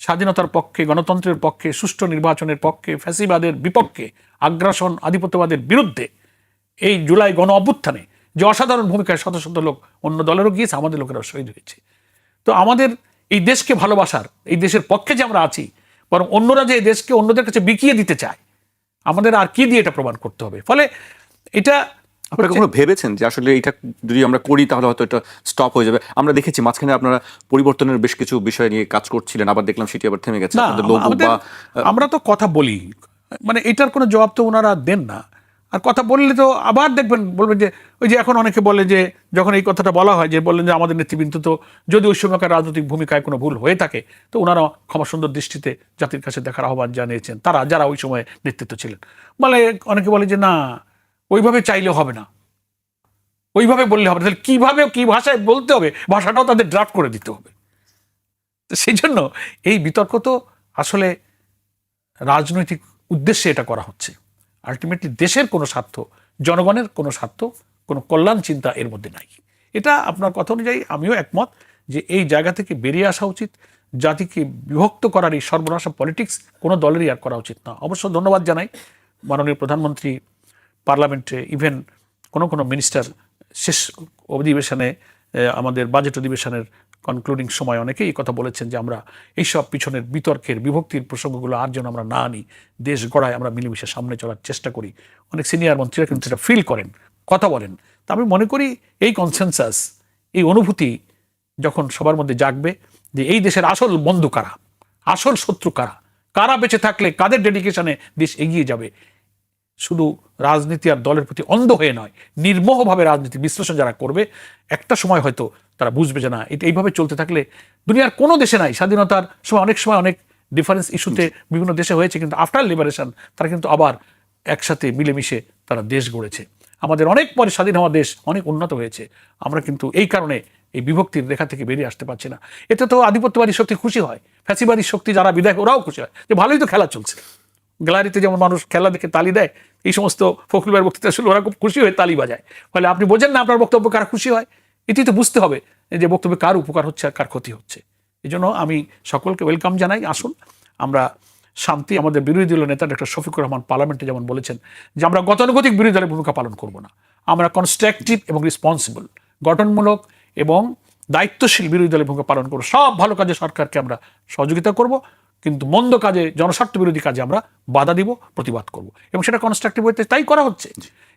স্বাধীনতার পক্ষে, গণতন্ত্রের পক্ষে, সুষ্ঠু নির্বাচনের পক্ষে, ফ্যাসিবাদের বিপক্ষে, আগ্রাসন আধিপত্যবাদের বিরুদ্ধে এই জুলাই গণ অভ্যুত্থানে যে অসাধারণ ভূমিকায় শত শত লোক অন্য দলেরও গিয়েছে, আমাদের লোকেরা শহীদ হয়েছে। তো আমাদের এই দেশকে ভালোবাসার, এই দেশের পক্ষে যে আমরা আছি, বরং অন্যরা যে এই দেশকে অন্যদের কাছে বিকিয়ে দিতে চায়, আমাদের আর কি দিয়ে এটা প্রমাণ করতে হবে? ফলে এটা আপনারা কখনো ভেবেছেন যে আসলে এটা যদি আমরা করি তাহলে হয়তো এটা স্টপ হয়ে যাবে? আমরা দেখেছি মাঝখানে আপনারা পরিবর্তনের বেশ কিছু বিষয় নিয়ে কাজ করছিলেন, আবার দেখলাম সেটি আবার থেমে গেছে। না, আপনাদের লোগো বা আমরা তো কথা বলি, মানে এটার কোনো জবাব তো ওনারা দেন না। আর কথা বললে তো আবার দেখবেন, বলবেন যে ওই যে এখন অনেকে বলে যে যখন এই কথাটা বলা হয়, যে বললেন যে আমাদের নেতৃবৃন্দ তো যদি ওই সময়কার রাজনৈতিক ভূমিকায় কোনো ভুল হয়ে থাকে তো ওনারা ক্ষমা সুন্দর দৃষ্টিতে জাতির কাছে দেখার আহ্বান জানিয়েছেন, তারা যারা ওই সময় নেতৃত্ব ছিলেন। বলে অনেকে বলে যে না, ওইভাবে চাইলে হবে না, ওইভাবে বললে হবে না। তাহলে কিভাবে, কি ভাষায় বলতে হবে, ভাষাটাও তাদের ড্রাফট করে দিতে হবে। তো সেই জন্য এই বিতর্ক তো আসলে রাজনৈতিক উদ্দেশ্যে এটা করা হচ্ছে। আলটিমেটলি দেশের কোনো স্বার্থ, জনগণের কোনো স্বার্থ, কোনো কল্যাণ চিন্তা এর মধ্যে নাই। এটা আপনার কথা অনুযায়ী আমিও একমত যে এই জায়গা থেকে বেরিয়ে আসা উচিত। জাতিকে বিভক্ত করার এই সর্বনাশা পলিটিক্স কোনো দলেরই আর করা উচিত না। অবশ্য ধন্যবাদ জানাই মাননীয় প্রধানমন্ত্রী, পার্লামেন্টে ইভেন কোনো মিনিস্টার শেষ অধিবেশনে, আমাদের বাজেট অধিবেশনের কনক্লুডিং সময় অনেকেই এই কথা বলেছেন যে আমরা এইসব পিছনের বিতর্কের, বিভক্তির প্রসঙ্গগুলো আর যেন আমরা না আনি, দেশ গড়ায় আমরা মিলেমিশে সামনে চলার চেষ্টা করি। অনেক সিনিয়র মন্ত্রীরা কিন্তু সেটা ফিল করেন, কথা বলেন। তা আমি মনে করি এই কনসেনসাস, এই অনুভূতি যখন সবার মধ্যে জাগবে যে এই দেশের আসল বন্ধু কারা, আসল শত্রু কারা, কারা বেঁচে থাকলে কাদের ডেডিকেশনে দেশ এগিয়ে যাবে, শুধু রাজনীতি আর দলের প্রতি অন্ধ হয়ে নয়, নির্মোহভাবে রাজনীতি বিশ্লেষণ যারা করবে, একটা সময় হয়তো তারা বুঝবে যে না, এটা এইভাবে চলতে থাকলে দুনিয়ার কোনো দেশে নাই। স্বাধীনতার সময় অনেক সময় অনেক ডিফারেন্স ইস্যুতে বিভিন্ন দেশে হয়েছে, কিন্তু আফটার লিবারেশন তারা কিন্তু আবার একসাথে মিলেমিশে তারা দেশ গড়েছে। আমাদের অনেক পরে স্বাধীন হওয়া দেশ অনেক উন্নত হয়েছে। আমরা কিন্তু এই কারণে এই বিভক্তির রেখা থেকে বেরিয়ে আসতে পারছি না। এতে তো আধিপত্যবাদী শক্তি খুশি হয়, ফ্যাসিবাদী শক্তি যারা বিধায়ক ওরাও খুশি হয় যে ভালোই তো খেলা চলছে। গ্যালারিতে যেমন মানুষ খেলা দেখে তালি দেয়, এই সমস্ত ফখরুল ভাইয়ের বক্তৃতা শুনলে ওরা খুব খুশি হয়ে তালি বাজায়। ফলে আপনি বোঝেন না আপনার বক্তব্য কারা খুশি হয়। এটি তো বুঝতে হবে যে বক্তব্যে কার উপকার হচ্ছে আর কার ক্ষতি হচ্ছে। এই জন্য আমি সকলকে ওয়েলকাম জানাই। আসুন আমরা শান্তি, আমাদের বিরোধী দলীয় নেতা ডক্টর শফিকুর রহমান পার্লামেন্টে যেমন বলেছেন যে আমরা গতানুগতিক বিরোধী দলের ভূমিকা পালন করব না, আমরা কনস্ট্রাকটিভ এবং রেসপন্সিবল, গঠনমূলক এবং দায়িত্বশীল বিরোধী দলের ভূমিকা পালন করব। সব ভালো কাজে সরকারকে আমরা সহযোগিতা করব, কিন্তু মন্দ কাজে, জনস্বার্থ বিরোধী কাজে আমরা বাধা দিব, প্রতিবাদ করব, এবং সেটা কনস্ট্রাকটিভ হইতে তাই করা হচ্ছে।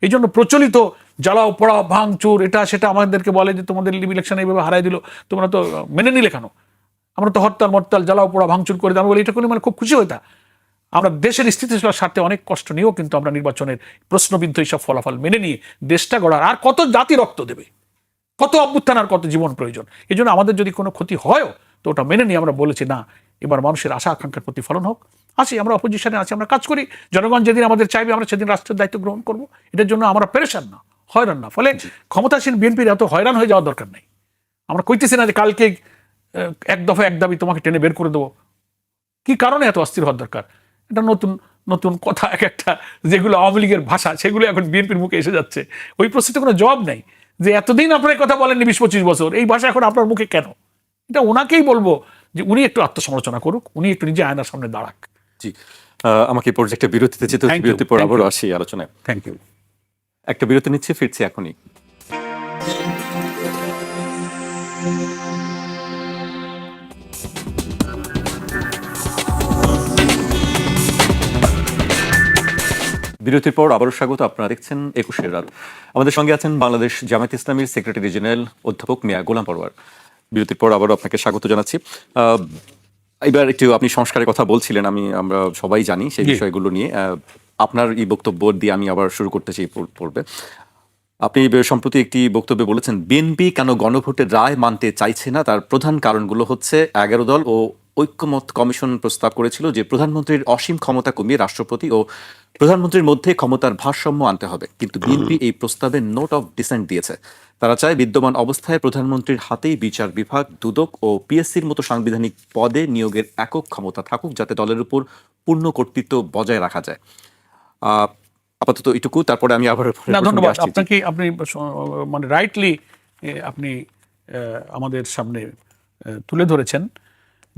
এই জন্য প্রচলিত জ্বালাও পোড়াও ভাঙচুর এটা সেটা আমাদেরকে বলে যে তোমাদের ইলেকশন এইভাবে হারাই দিল, তোমরা তো মেনে নিলে কেন? আমরা তো হরতাল মরতাল জ্বালাও পোড়া ভাঙচুর করে দিই। আমি বলি এটা করলে মানে খুব খুশি হইতা। আমরা দেশের স্থিতিশীলতার স্বার্থে অনেক কষ্ট নিয়েও কিন্তু আমরা নির্বাচনের প্রশ্নবিদ্ধ এইসব ফলাফল মেনে নিয়ে দেশটা গড়ার, আর কত জাতি রক্ত দেবে, কত অভ্যুত্থান আর কত জীবন প্রয়োজন। এই জন্য আমাদের যদি কোনো ক্ষতি হয়ও তো ওটা মেনে নিয়ে আমরা বলেছি না, এবার মানুষের আশা আকাঙ্ক্ষার প্রতিফলন হোক। আসি, আমরা অপোজিশনে আছি, আমরা কাজ করি, জনগণ যেদিন আমাদের চাইবে আমরা সেদিন রাষ্ট্রের দায়িত্ব গ্রহণ করব। এটার জন্য আমরা পেরেশান না, হয়রান না। ফলে ক্ষমতাসীন বিএনপির এত হয়রান হয়ে যাওয়ার দরকার নেই। আমরা কইতেছি না যে কালকে এক দফা এক দাবি তোমাকে টেনে বের করে দেবো। কি কারণে এত অস্থির হওয়ার দরকার? এটা নতুন নতুন কথা এক একটা, যেগুলো আওয়ামী লীগের ভাষা, সেগুলো এখন বিএনপির মুখে এসে যাচ্ছে। ওই প্রশ্নে কোনো জবাব নেই যে এতদিন আপনার কথা বলেননি 20-25 বছর, এই ভাষা এখন আপনার মুখে কেন? এটা ওনাকেই বলবো যে উনি একটু আত্মসমালোচনা করুক, উনি একটু নিজে আয়নার সামনে দাঁড়াক। জি, আমাকে প্রজেক্টে বিরতিতে যেতে, বিরতি পর আবারও আসি আলোচনায়। Thank you. একটা বিরতি নিচ্ছে, ফিরছি এখনই। বিরতির পর আবারও স্বাগত। আপনারা দেখছেন 21 রাত। আমাদের সঙ্গে আছেন বাংলাদেশ জামায়াত ইসলামীর সেক্রেটারি জেনারেল অধ্যাপক মিয়া গোলাম পরওয়ার। বিরতির পর আবারও আপনাকে স্বাগত জানাচ্ছি। এবার একটু আপনি সংস্কারের কথা বলছিলেন, আমরা সবাই জানি সেই বিষয়গুলো নিয়ে। আপনার এই বক্তব্য দিয়ে আমি আবার শুরু করতে চাই পড়বে। আপনি সম্প্রতি একটি বক্তব্যে বলেছেন বিএনপি কেন গণভোটের রায় মানতে চাইছে না, তার প্রধান কারণগুলো হচ্ছে 11 দল ও ঐক্যমত কমিশন প্রস্তাব করেছিল যে প্রধানমন্ত্রীর অসীম ক্ষমতা কমিয়ে রাষ্ট্রপতি ও প্রধানমন্ত্রীর মধ্যে ক্ষমতার ভারসাম্য আনতে হবে, কিন্তু বিএনপি এই প্রস্তাবে নোট অফ ডিসেন্ট দিয়েছে। তারা চায় বিদ্যমান অবস্থায় প্রধানমন্ত্রীর হাতেই বিচার বিভাগ, দুদক ও পিএসসির মতো সাংবিধানিক পদে নিয়োগের একক ক্ষমতা থাকুক, যাতে দলের উপর পূর্ণ কর্তৃত্ব বজায় রাখা যায়। আপাতত এটুকু, তারপরে আমি আবার ধন্যবাদ আপনাকে। আপনি মানে রাইটলি আপনি আমাদের সামনে তুলে ধরেছেন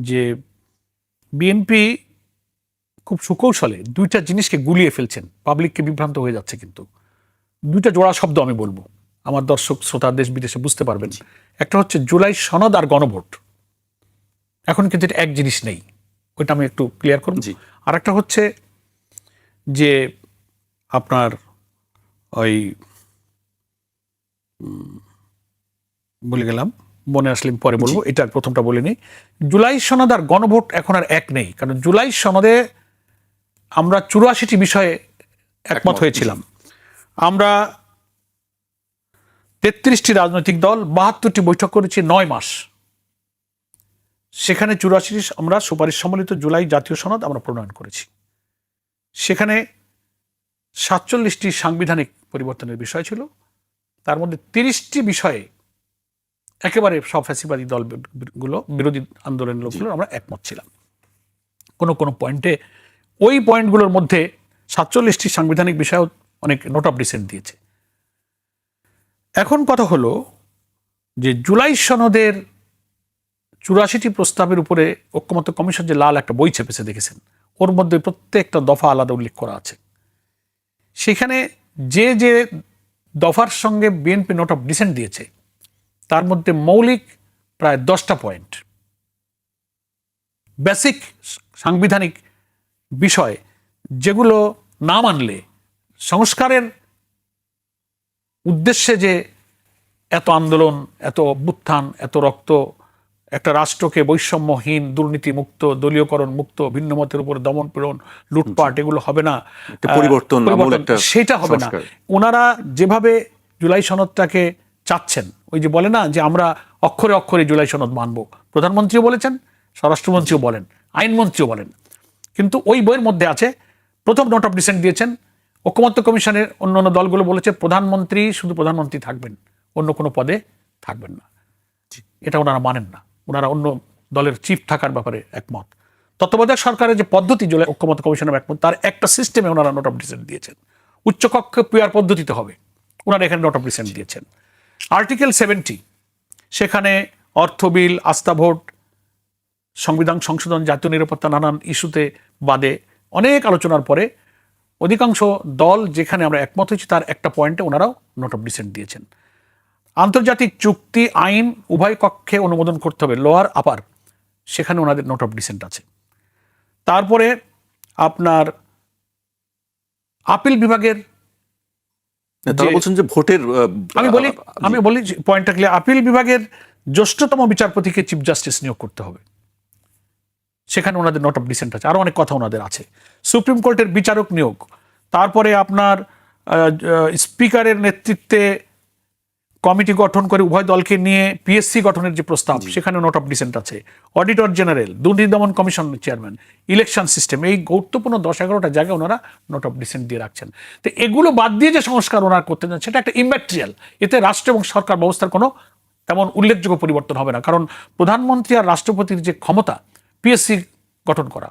যে বিএনপি খুব সুকৌশলে দুইটা জিনিসকে গুলিয়ে ফেলছেন, পাবলিককে বিভ্রান্ত হয়ে যাচ্ছে। কিন্তু দুইটা জোড়া শব্দ আমি বলবো, আমার দর্শক শ্রোতা দেশ বিদেশে বুঝতে পারবেন। একটা হচ্ছে জুলাই সনদ আর গণভোট, এখন কিন্তু এটা এক জিনিস নেই, ওইটা আমি একটু ক্লিয়ার করব। আর একটা হচ্ছে যে আপনার ওই বলে গেলাম, মনে আসলে পরে বলবো, এটা প্রথমটা বলিনি। জুলাই সনদ আর গণভোট এখন আর এক নেই, কারণ জুলাই সনদে আমরা 84টি বিষয়ে একমত হয়েছিলাম। আমরা 33টি রাজনৈতিক দল 72টি বৈঠক করেছি 9 মাস। সেখানে 84টি আমরা সুপারিশ সম্বলিত জুলাই জাতীয় সনদ আমরা প্রণয়ন করেছি। সেখানে 47টি সাংবিধানিক পরিবর্তনের বিষয় ছিল, তার মধ্যে 30টি বিষয়ে একেবারে সব ফ্যাসিবাদী দলগুলো, বিরোধী আন্দোলনের লোকগুলো আমরা একমত ছিলাম। কোনো কোনো পয়েন্টে ওই পয়েন্টগুলোর মধ্যে 47টি সাংবিধানিক বিষয় অনেক নোট অফ ডিসেন্ট দিয়েছে। এখন কথা হলো যে জুলাই সনদের 84টি প্রস্তাবের উপরে ঐক্যমত্য কমিশন যে লাল একটা বই চেপেছে দেখেছেন, ওর মধ্যে প্রত্যেকটা দফা আলাদা উল্লেখ করা আছে। সেখানে যে যে দফার সঙ্গে বিএনপি নোট অফ ডিসেন্ট দিয়েছে তার মধ্যে মৌলিক প্রায় 10টা পয়েন্ট, বেসিক সাংবিধানিক বিষয়, যেগুলো না মানলে সংস্কারের উদ্দেশ্যে যে এত আন্দোলন, এত অভ্যুত্থান, এত রক্ত, একটা রাষ্ট্রকে বৈষম্যহীন, দুর্নীতিমুক্ত, দলীয়করণ মুক্ত, ভিন্ন মতের উপর দমন পীড়ন, লুটপাট, এগুলো হবে না, পরিবর্তন সেটা হবে না। ওনারা যেভাবে জুলাই সনদটাকে চাচ্ছেন, ওই যে বলে না যে আমরা অক্ষরে অক্ষরে জুলাই সনদ মানব, প্রধানমন্ত্রীও বলেছেন, স্বরাষ্ট্রমন্ত্রীও বলেন, আইনমন্ত্রীও বলেন। কিন্তু ওই বইয়ের মধ্যে আছে, প্রথম নোট অফ ডিসেন্ট দিয়েছেন ঐক্যমত্য কমিশনের অন্যান্য দলগুলো বলেছে প্রধানমন্ত্রী শুধু প্রধানমন্ত্রী থাকবেন, অন্য কোনো পদে থাকবেন না। এটা ওনারা মানেন না, ওনারা অন্য দলের চিফ থাকার ব্যাপারে একমত। তত্ত্বাবধায়ক সরকারের যে পদ্ধতি জুলাই ঐক্যমত্য কমিশনের একমত, তার একটা সিস্টেমে ওনারা নোট অফ ডিসেন্ট দিয়েছেন। উচ্চকক্ষে পিয়ার পদ্ধতিতে হবে, ওনারা এখানে নোট অফ ডিসেন্ট দিয়েছেন। আর্টিকেল 70, সেখানে অর্থ বিল, আস্থা ভোট, সংবিধান সংশোধন, জাতীয় নিরাপত্তা, নানান ইস্যুতে বাদে অনেক আলোচনার পরে অধিকাংশ দল যেখানে আমরা একমত হয়েছি তার একটা পয়েন্টে ওনারাও নোট অফ ডিসেন্ট দিয়েছেন। আন্তর্জাতিক চুক্তি, আইন উভয় কক্ষে অনুমোদন করতে হবে, লোয়ার আপার, সেখানে ওনাদের নোট অফ ডিসেন্ট আছে। তারপরে আপনার আপিল বিভাগের, বলছেন যে ভোটের, আমি বলি পয়েন্টটা ক্লিয়ার, আপিল বিভাগের জ্যেষ্ঠতম বিচারপতিকে চিফ জাস্টিস নিয়োগ করতে হবে, সেখানে ওনাদের নোট অফ ডিসেন্ট আছে। আরো অনেক কথা ওনাদের আছে। সুপ্রিম কোর্টের বিচারক নিয়োগ, তারপরে আপনার স্পিকারের নেতৃত্বে কমিটি গঠন করে উভয় দলকে নিয়ে পিএসসি গঠনের যে প্রস্তাব, সেখানে নোট অফ ডিসেন্ট আছে। অডিটর জেনারেল, দুর্নীতি দমন কমিশন চেয়ারম্যান, ইলেকশন সিস্টেম, এই গুরুত্বপূর্ণ 10-11টা জায়গায় ওনারা নোট অফ ডিসেন্ট দিয়ে রাখছেন। তো এগুলো বাদ দিয়ে যে সংস্কার ওনারা করতে চান সেটা একটা ইম্যাটেরিয়াল, এতে রাষ্ট্র এবং সরকার ব্যবস্থার কোনো তেমন উল্লেখযোগ্য পরিবর্তন হবে না। কারণ প্রধানমন্ত্রী আর রাষ্ট্রপতির যে ক্ষমতা, পিএসসি গঠন করা,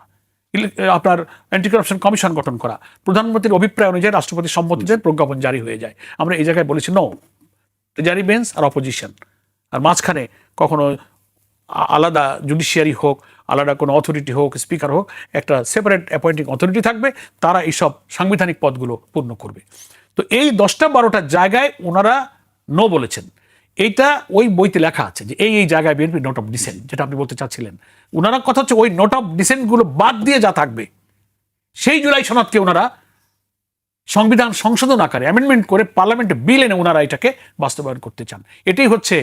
আপনার অ্যান্টি কারাপশন কমিশন গঠন করা, প্রধানমন্ত্রীর অভিপ্রায় অনুযায়ী রাষ্ট্রপতির সম্মতিতে প্রজ্ঞাপন জারি হয়ে যায়। আমরা এই জায়গায় বলেছি নো, ট্রেজারি বেঞ্চ আর অপোজিশন, আর মাঝখানে কখনো আলাদা জুডিশিয়ারি হোক, আলাদা কোনো অথরিটি হোক, স্পিকার হোক, একটা সেপারেট অ্যাপয়েন্টিং অথরিটি থাকবে, তারা এইসব সাংবিধানিক পদগুলো পূর্ণ করবে। তো এই 10টা-12টা জায়গায় ওনারা নো বলেছেন। এইটা ওই বইতে লেখা আছে যে এই জায়গায় বিএনপি নোট অফ ডিসেন্ট, যেটা আপনি বলতে চাচ্ছিলেন। ওনারা কথা হচ্ছে ওই নোট অফ ডিসেন্টগুলো বাদ দিয়ে যা থাকবে সেই জুলাই সনদকে ওনারা সংবিধান সংশোধন আকারে অ্যামেন্ডমেন্ট করে পার্লামেন্টে বিল এনে ওনারা এটাকে বাস্তবায়ন করতে চান। এটাই হচ্ছে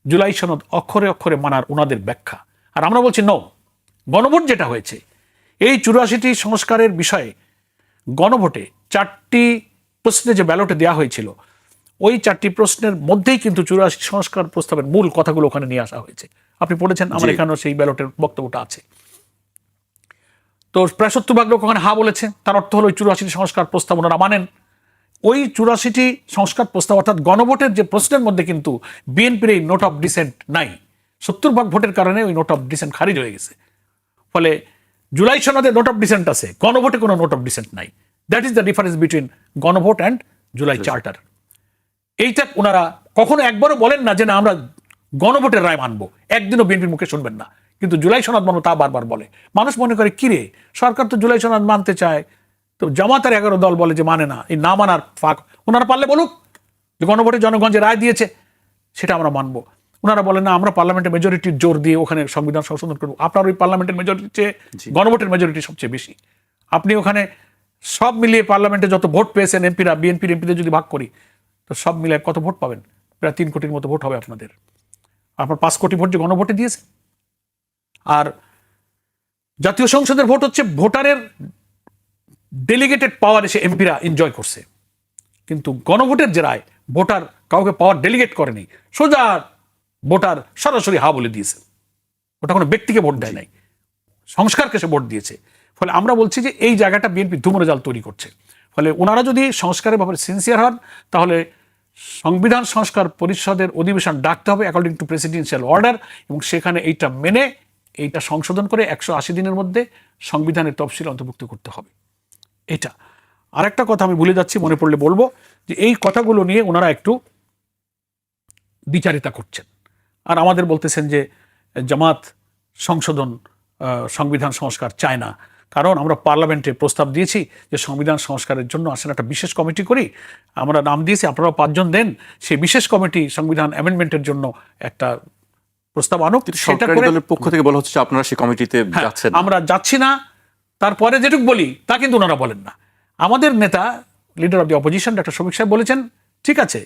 জুলাই সনদ অক্ষরে অক্ষরে মানার ওনাদের ব্যাখ্যা। আর আমরা বলছি নো, গণভোট যেটা হয়েছে, এই 84টি সংস্কারের বিষয়ে গণভোটে 4টি প্রশ্নে যে ব্যালটে দেওয়া হয়েছিল, ওই 4টি প্রশ্নের মধ্যেই কিন্তু 84 সংস্কার প্রস্তাবের মূল কথাগুলো ওখানে নিয়ে আসা হয়েছে। আপনি পড়েছেন, আমার এখানেও সেই ব্যালটের বক্তব্যটা আছে। তো প্রায় 70 লোক ওখানে হা বলেছে। তার অর্থ হলো ওই 84টি সংস্কার প্রস্তাব ওনারা মানেন। ওই 84টি সংস্কার প্রস্তাব অর্থাৎ গণভোটের যে প্রশ্নের মধ্যে কিন্তু বিএনপির এই নোট অফ ডিসেন্ট নাই। 70 ভোটের কারণে ওই নোট অফ ডিসেন্ট খারিজ হয়ে গেছে। ফলে জুলাই সনদে নোট অফ ডিসেন্ট আছে, গণভোটে কোনো নোট অফ ডিসেন্ট নাই। That is the difference between গণভোট অ্যান্ড জুলাই চার্টার। এইটা ওনারা কখনো একবারও বলেন না যে না আমরা গণভোটের রায় মানবো, একদিনও বিএনপির মুখে শুনবেন না। কিন্তু জুলাই সনদ মানবো তা বারবার বলে। মানুষ মনে করে কিরে সরকার তো জুলাই সনদ মানতে চায়, তো জামাতের 11 দল বলে যে মানে না। এই না মানার ফাঁক ওনারা পারলে বলুক যে গণভোটে জনগণ যে রায় দিয়েছে সেটা আমরা মানবো। ওনারা বলেন না আমরা পার্লামেন্টের মেজরিটির জোর দিয়ে ওখানে সংবিধান সংশোধন করবো। আপনার ওই পার্লামেন্টের মেজরিটির চেয়ে গণভোটের মেজরিটি সবচেয়ে বেশি। আপনি ওখানে সব মিলিয়ে পার্লামেন্টে যত ভোট পেয়েছেন এমপিরা, বিএনপির এমপিদের যদি ভাগ করি তো সব মিলিয়ে কত ভোট পাবেন? প্রায় 3 কোটির মতো ভোট হবে আপনাদের। আপনার 5 কোটি ভোট যে গণভোটে দিয়েছে। আর জাতীয় সংসদের ভোট হচ্ছে ভোটারের ডেলিগেটেড পাওয়ার এসে এমপিরা এনজয় করছে। কিন্তু গণভোটের যে রায় ভোটার কাউকে পাওয়ার ডেলিগেট করেনি, সোজা ভোটার সরাসরি হা বলে দিয়েছে। ওটা কোনো ব্যক্তিকে ভোট দেয় নাই, সংস্কারকে সে ভোট দিয়েছে। ফলে আমরা বলছি যে এই জায়গাটা বিএনপি ধূম্রজাল তৈরি করছে। ফলে ওনারা যদি সংস্কারের ব্যাপারে সিনসিয়ার হন তাহলে সংবিধান সংস্কার পরিষদের অধিবেশন ডাকতে হবে অ্যাকর্ডিং টু প্রেসিডেন্সিয়াল অর্ডার, এবং সেখানে এইটা মেনে এইটা সংশোধন করে 180 দিনের মধ্যে সংবিধানের তফসিল অন্তর্ভুক্ত করতে হবে। এটা আরেকটা কথা আমি ভুলে যাচ্ছি, মনে পড়লে বলবো, যে এই কথাগুলো নিয়ে ওনারা একটু বিচারিতা করছেন আর আমাদের বলতেছেন যে জামাত সংশোধন সংবিধান সংস্কার চায় না, কারণ আমরা পার্লামেন্টে প্রস্তাব দিয়েছি যে সংবিধান সংস্কারের জন্য আসলে একটা বিশেষ কমিটি করি, আমরা নাম দিয়েছি, আপনারা 5 জন দেন, সেই বিশেষ কমিটি সংবিধান অ্যামেন্ডমেন্টের জন্য একটা প্রস্তাব আনুক। সরকারি দলের পক্ষ থেকে বলা হচ্ছে আপনারা সেই কমিটিতে যাচ্ছেন না। আমরা যাচ্ছি না, তারপরে যেটুকু বলি তা কিন্তু ওনারা বলেন না। আমাদের নেতা leader of the opposition doctor Shafiq সাহেব বলেছেন ঠিক আছে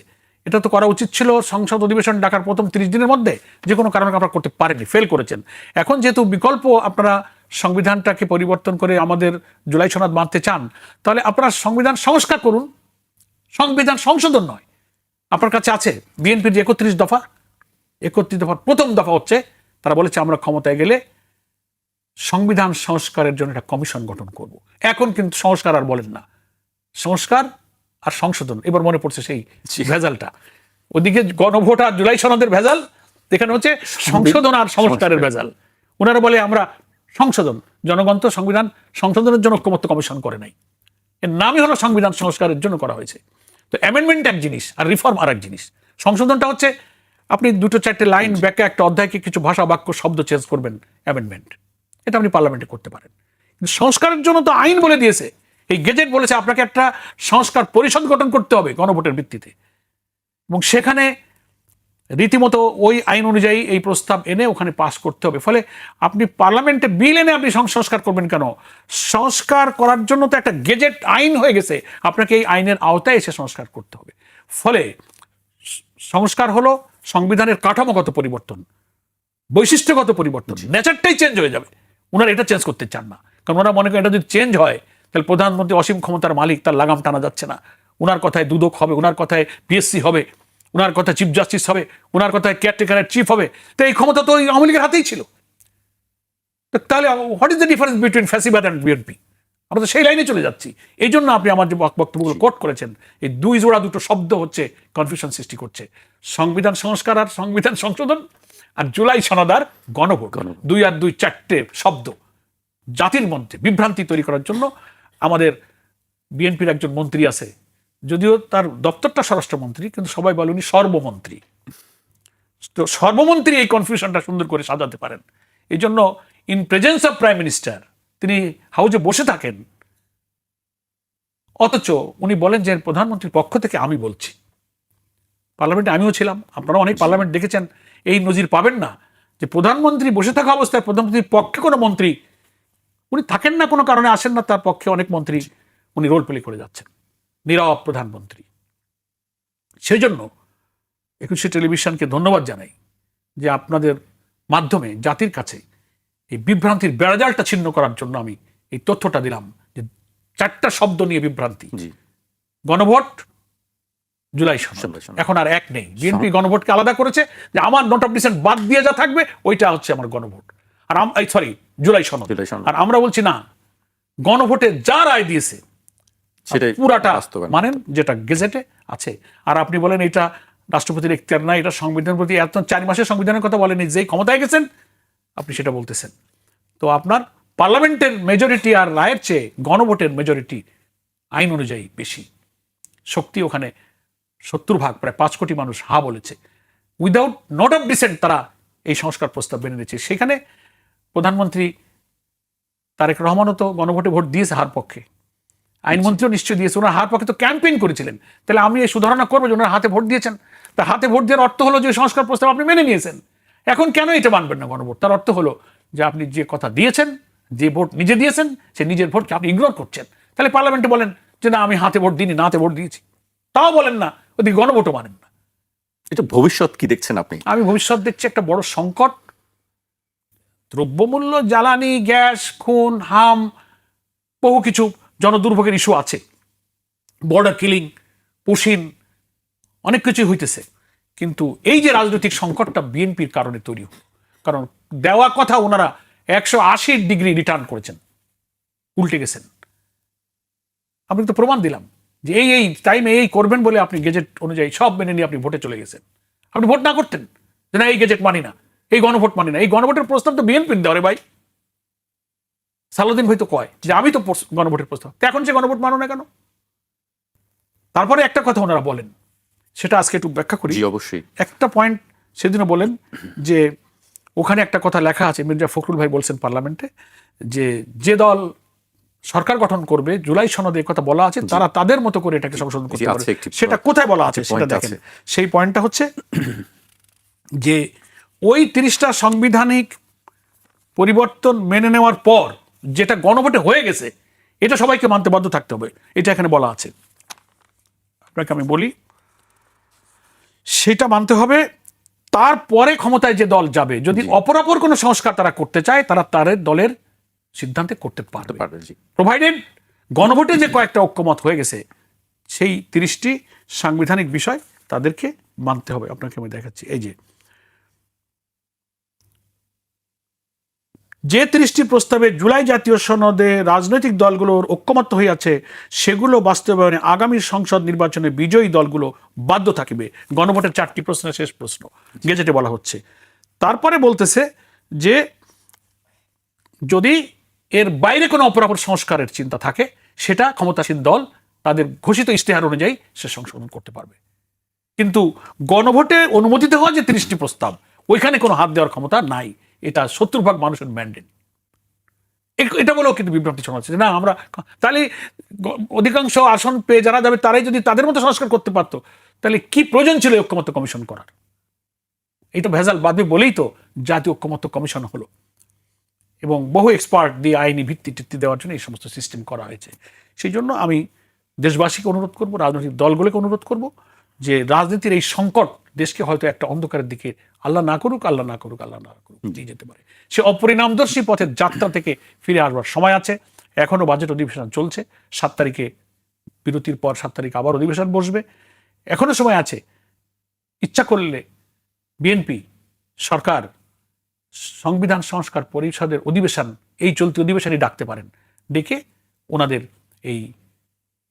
এটা তো করা উচিত ছিল সংসদ অধিবেশন ডাকার প্রথম 30 দিনের মধ্যে, যে কোনো কারণে আপনারা করতে পারেননি, ফেল করেছেন। এখন যেহেতু বিকল্প আপনারা সংবিধানটাকে পরিবর্তন করে আমাদের জুলাই সনদ মানতে চান, তাহলে আপনারা সংবিধান সংস্কার করুন, সংবিধান সংশোধন নয়। আপনার কাছে আছে বিএনপির যে 31 দফা, 31 দফার প্রথম দফা হচ্ছে তারা বলেছে আমরা ক্ষমতায় গেলে সংবিধান সংস্কারের জন্য একটা কমিশন গঠন করব। এখন কিন্তু সংস্কার আর বলেন না, সংস্কার আর সংশোধন। এবার মনে পড়ছে সেই ভেজালটা, ওদিকে গণভোট আর জুলাই সনদের ভেজাল, এখানে হচ্ছে সংশোধন আর সংস্কারের ভেজাল। ওনারা বলে আমরা সংশোধন, জনগণ তো সংবিধান সংশোধনের জন্য ঐক্যমত্য কমিশন করে নাই, এর নামই হলো সংবিধান সংস্কারের জন্য করা হয়েছে। তো অ্যামেন্ডমেন্ট এক জিনিস আর রিফর্ম আর এক জিনিস। সংশোধনটা হচ্ছে আপনি 2-4টে লাইন ব্যাকে একটা অধ্যায়কে কিছু ভাষা বাক্য শব্দ চেঞ্জ করবেন, অ্যামেন্ডমেন্ট। এটা আপনি পার্লামেন্টে করতে পারেন। কিন্তু সংস্কারের জন্য তো আইন বলে দিয়েছে, এই গেজেট বলেছে আপনাকে একটা সংস্কার পরিষদ গঠন করতে হবে গণভোটের ভিত্তিতে, এবং সেখানে রীতিমতো ওই আইন অনুযায়ী এই প্রস্তাব এনে ওখানে পাস করতে হবে। ফলে আপনি পার্লামেন্টে বিল এনে আপনি সংস্কার করবেন কেন? সংস্কার করার জন্য তো একটা গেজেট আইন হয়ে গেছে, আপনাকে এই আইনের আওতায় এসে সংস্কার করতে হবে। ফলে সংস্কার হলো সংবিধানের কাঠামোগত পরিবর্তন, বৈশিষ্ট্যগত পরিবর্তন, নেচারটাই চেঞ্জ হয়ে যাবে। ওনারা এটা চেঞ্জ করতে চান না, কারণ ওনারা মনে করেন এটা যদি চেঞ্জ হয় তাহলে প্রধানমন্ত্রী অসীম ক্ষমতার মালিক, তার লাগাম টানা যাচ্ছে না। ওনার কথায় দুদক হবে, ওনার কথায় পিএসসি হবে, ওনার কথায় চিফ জাস্টিস হবে, ওনার কথায় কেয়ারটেকারের চিফ হবে। তো এই ক্ষমতা তো আওয়ামী লীগের হাতেই ছিল। তাহলে what is the difference between ফ্যাসিবাদ অ্যান্ড বিএনপি? আমরা তো সেই লাইনে চলে যাচ্ছি। এই জন্য আপনি আমার যে বক্তব্যগুলো কোট করেছেন, এই দুটো শব্দ হচ্ছে কনফিউশন সৃষ্টি করছে। সংবিধান সংস্কার আর সংবিধান সংশোধন, আর জুলাই সনদ আর গণভোট, 2 আর 2 4টে শব্দ জাতির মধ্যে বিভ্রান্তি তৈরি করার জন্য। আমাদের বিএনপির একজন মন্ত্রী আছে, যদিও তার দপ্তরটা স্বরাষ্ট্রমন্ত্রী, কিন্তু সবাই বলে উনি সর্বমন্ত্রী। তো সর্বমন্ত্রী এই কনফিউশনটা সুন্দর করে সাজাতে পারেন। এই জন্য in presence of prime minister তিনি হাউজে বসে থাকেন, অথচ উনি বলেন যে প্রধানমন্ত্রীর পক্ষ থেকে আমি বলছি। পার্লামেন্টে আমিও ছিলাম, আপনারা অনেক পার্লামেন্ট দেখেছেন, এই নজির পাবেন না যে প্রধানমন্ত্রী বসে থাকা অবস্থায় প্রধানমন্ত্রীর পক্ষে কোনো মন্ত্রী উনি থাকেন না, কোনো কারণে আসেন না, তার পক্ষে অনেক মন্ত্রী উনি রোল প্লে করে যাচ্ছেন, নীরব প্রধানমন্ত্রী। সেই জন্য 21শে টেলিভিশনকে ধন্যবাদ জানাই যে আপনাদের মাধ্যমে জাতির কাছে এই বিভ্রান্তির বেড়াজালটা ছিন্ন করার জন্য আমি এই তথ্যটা দিলাম যে 4টা শব্দ নিয়ে বিভ্রান্তি, গণভোট, জুলাই সনদ, এখন আর এক নেই। বিএনপি গণভোটকে আলাদা করেছে যে আমার নোট অফ ডিসেন্ট বাদ দিয়ে যা থাকবে ওইটা হচ্ছে আমার গণভোট, আর সরি জুলাই সনদ। আর আমরা বলছি না, গণভোটে যা রায় দিয়েছে সেটাই পুরাটা বাস্তবায়ন মানেন, যেটা গেজেটে আছে। আর আপনি বলেন এটা রাষ্ট্রপতির এখতিয়ার না, এটা সংবিধানের প্রতি এত 4 মাসের সংবিধানের কথা বলেনি, যেই ক্ষমতায় গেছেন আপনি সেটা বলতেছেন। তো আপনার পার্লামেন্টের মেজরিটি আর রায়ের চেয়ে গণভোটের মেজরিটি আইন অনুযায়ী বেশি শক্তি, ওখানে 70 ভাগ, প্রায় 5 কোটি মানুষ হা বলেছে। উইদাউট নোট অফ ডিসেন্ট তারা এই সংস্কার প্রস্তাব মেনে নিয়েছে। সেখানে প্রধানমন্ত্রী তারেক রহমানও তো গণভোটে ভোট দিয়েছে হার পক্ষে, আইনমন্ত্রীও নিশ্চয় দিয়েছে, ওনার হার পক্ষে তো ক্যাম্পেইন করেছিলেন। তাহলে আমি এই সুধারণা করবো যে ওনার হাতে ভোট দিয়েছেন, তা হাতে ভোট দেওয়ার অর্থ হলো যে সংস্কার প্রস্তাব আপনি মেনে নিয়েছেন। এখন কেন এটা মানবেন না গণভোট? তার অর্থ হলো যে আপনি যে কথা দিয়েছেন, যে ভোট নিজে দিয়েছেন, সে নিজের ভোটকে আপনি ইগনোর করছেন। তাহলে পার্লামেন্টে বলেন যে না আমি হাতে ভোট দিইনি, নাতে ভোট দিয়েছি, তাও বলেন না, ওদিকে গণভোটও মানেন না। এটা ভবিষ্যৎ কি দেখছেন আপনি? আমি ভবিষ্যৎ দেখছি একটা বড় সংকট। দ্রব্যমূল্য, জ্বালানি, গ্যাস, খুন, হাম, বহু কিছু জনদুর্ভোগের ইস্যু আছে, বর্ডার কিলিং, পুশিন, অনেক কিছুই হইতেছে। কিন্তু এই যে রাজনৈতিক সংকটটা বিএনপির কারণে তৈরি হল, কারণ দেওয়া কথা ওনারা 180 ডিগ্রি রিটার্ন করেছেন, উল্টে গেছেন। আমি তো প্রমাণ দিলাম যে এই টাইমে এই করবেন বলে আপনি গেজেট অনুযায়ী সব মেনে নিয়ে আপনি ভোটে চলে গেছেন। আপনি ভোট না করতেন যে না এই গেজেট মানি না, এই গণভোট মানি না, এই গণভোটের প্রস্তাব তো বিএনপির দেওয়া রে ভাই। সালাউদ্দিন ভাই তো কয় যে আমি তো গণভোটের প্রস্তাব, এখন সে গণভোট মানো না কেন? তারপরে একটা কথা ওনারা বলেন, সেটা আজকে একটু ব্যাখ্যা করি। জি অবশ্যই। একটা পয়েন্ট সেদিনও বলেন যে ওখানে একটা কথা লেখা আছে, মির্জা ফখরুল ভাই বলছেন পার্লামেন্টে, যে দল সরকার গঠন করবে জুলাই সনদে কথা বলা আছে, তারা তাদের মতো করে এটাকে সংশোধন করতে পারে। সেটা কোথায় বলা আছে সেটা দেখেন। সেই পয়েন্টটা হচ্ছে যে ওই 30টা সাংবিধানিক পরিবর্তন মেনে নেওয়ার পর যেটা গণভোটে হয়ে গেছে, এটা সবাইকে মানতে বাধ্য থাকতে হবে, এটা এখানে বলা আছে। আপনাকে আমি বলি, সেটা মানতে হবে। তারপরে ক্ষমতায় যে দল যাবে, যদি অপরাপর কোনো সংস্কার তারা করতে চায়, তারা তাদের দলের সিদ্ধান্তে করতে পারবে, প্রোভাইডেড গণভোটে যে কয়েকটা ঐক্যমত হয়ে গেছে, সেই 30টি সাংবিধানিক বিষয় তাদেরকে মানতে হবে। আপনাকে আমি দেখাচ্ছি, এই যে 30টি প্রস্তাবে জুলাই জাতীয় সনদে রাজনৈতিক দলগুলোর ঐক্যমত্য হইয়াছে, সেগুলো বাস্তবায়নে আগামী সংসদ নির্বাচনে বিজয়ী দলগুলো বাধ্য থাকিবে। গণভোটের 4টি প্রশ্নের শেষ প্রশ্ন গেজেটে বলা হচ্ছে। তারপরে বলতেছে যে যদি এর বাইরে কোনো অপরাপর সংস্কারের চিন্তা থাকে, সেটা ক্ষমতাসীন দল তাদের ঘোষিত ইশতেহার অনুযায়ী সে সংশোধন করতে পারবে। কিন্তু গণভোটে অনুমোদিত হওয়া যে 30টি প্রস্তাব, ওইখানে কোনো হাত দেওয়ার ক্ষমতা নাই। এটা 70% মানুষের ম্যান্ডেট। এটা বলেও কিন্তু বিভ্রান্তি ছড়াচ্ছে না আমরা, তাহলে অধিকাংশ আসন পেয়ে যারা যাবে তারাই যদি তাদের মতো সংস্কার করতে পারতো, তাহলে কি প্রয়োজন ছিল ঐক্যমত্য কমিশন করার? এই তো ভেজাল বাদবে বলেই তো জাতীয় ঐক্যমত্য কমিশন হলো, এবং বহু এক্সপার্ট দিয়ে আইনি ভিত্তি টিত্তি দেওয়ার জন্য এই সমস্ত সিস্টেম করা হয়েছে। সেই জন্য আমি দেশবাসীকে অনুরোধ করব, রাজনৈতিক দলগুলোকে অনুরোধ করব যে রাজনীতির এই সংকট দেশকে হয়তো একটা অন্ধকারের দিকে আল্লাহ না করুক দিয়ে যেতে পারে। সে অপরিণামদর্শী পথের যাত্রা থেকে ফিরে আসবার সময় আছে। এখনো বাজেট অধিবেশন চলছে, 7 তারিখে বিরতির পর 7 তারিখ আবার অধিবেশন বসবে, এখনো সময় আছে। ইচ্ছা করলে বিএনপি সরকার সংবিধান সংস্কার পরিষদের অধিবেশন এই চলতি অধিবেশনই ডাকতে পারেন, ডেকে ওনাদের এই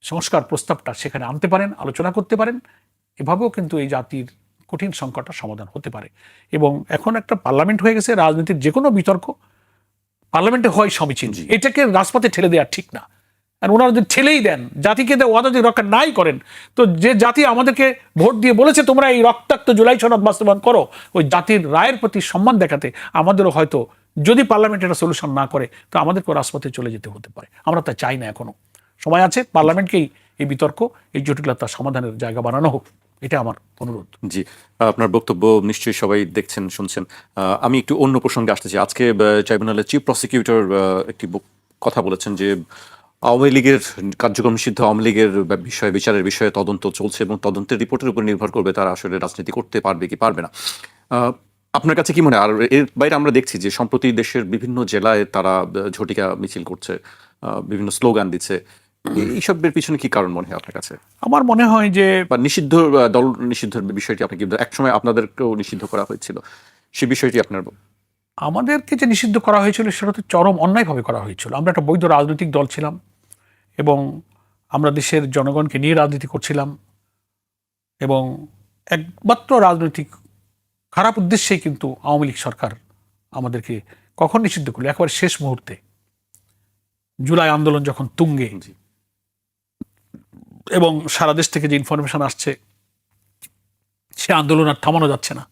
সংস্কার প্রস্তাবটা সেখানে আনতে পারেন, আলোচনা করতে পারেন। এভাবেও কিন্তু এই জাতির কঠিন সংকটটা সমাধান হতে পারে। এবং এখন একটা পার্লামেন্ট হয়ে গেছে, রাজনীতির যে কোনো বিতর্ক পার্লামেন্টে হয় সমীচীন, এটাকে রাজপথে ঠেলে দেওয়া ঠিক না। আর ওনারা যদি ঠেলেই দেন, জাতিকে ওয়াদা যদি রক্ষা নাই করেন, তো যে জাতি আমাদেরকে ভোট দিয়ে বলেছে তোমরা এই রক্তাক্ত জুলাই সনদ বাস্তবায়ন করো, ওই জাতির রায়ের প্রতি সম্মান দেখাতে আমাদেরও হয়তো, যদি পার্লামেন্ট এটা সলিউশন না করে, তো আমাদেরকেও রাজপথে চলে যেতে হতে পারে। আমরা তা চাই না, এখনো সময় আছে, পার্লামেন্টকেই এই বিতর্ক, এই জটিলতা সমাধানের জায়গা বানানো হোক, এটা আমার অনুরোধ। জি, আপনার বক্তব্য নিশ্চয়ই সবাই দেখছেন, শুনছেন। আমি একটু অন্য প্রসঙ্গে আসতে চাই। আজকে ট্রাইব্যুনালের চিফ প্রসিকিউটর একটি কথা বলেছেন যে আওয়ামী লীগের কার্যক্রম নিষিদ্ধ আওয়ামী লীগের বিষয়ে, বিচারের বিষয়ে তদন্ত চলছে এবং তদন্তের রিপোর্টের উপর নির্ভর করবে তারা আসলে রাজনীতি করতে পারবে কি পারবে না। আপনার কাছে কি মনে হয়? আর এর বাইরে আমরা দেখছি যে সম্প্রতি দেশের বিভিন্ন জেলায় তারা ঝটিকা মিছিল করছে, বিভিন্ন স্লোগান দিচ্ছে, এইসবের পিছনে কি কারণ মনে হয় আপনার কাছে? আমার মনে হয় যে নিষিদ্ধ দল নিষিদ্ধের বিষয়টি আপনি কি, একসময় আপনাদেরকেও নিষিদ্ধ করা হয়েছিল, সে বিষয়টি আপনার? আমাদেরকে যে নিষিদ্ধ করা হয়েছিল সেটা তো চরম অন্যায়ভাবে করা হয়েছিল। আমরা একটা বৈধ রাজনৈতিক দল ছিলাম এবং আমরা দেশের জনগণকে নিয়ে রাজনীতি করছিলাম এবং একমাত্র রাজনৈতিক খারাপ উদ্দেশ্যেই কিন্তু আওয়ামী লীগ সরকার আমাদেরকে কখন নিষিদ্ধ করলো, একেবারে শেষ মুহূর্তে জুলাই আন্দোলন যখন তুঙ্গে এবং সারা দেশ থেকে যে ইনফরমেশন আসছে সে আন্দোলন আর থামানো যাচ্ছে না,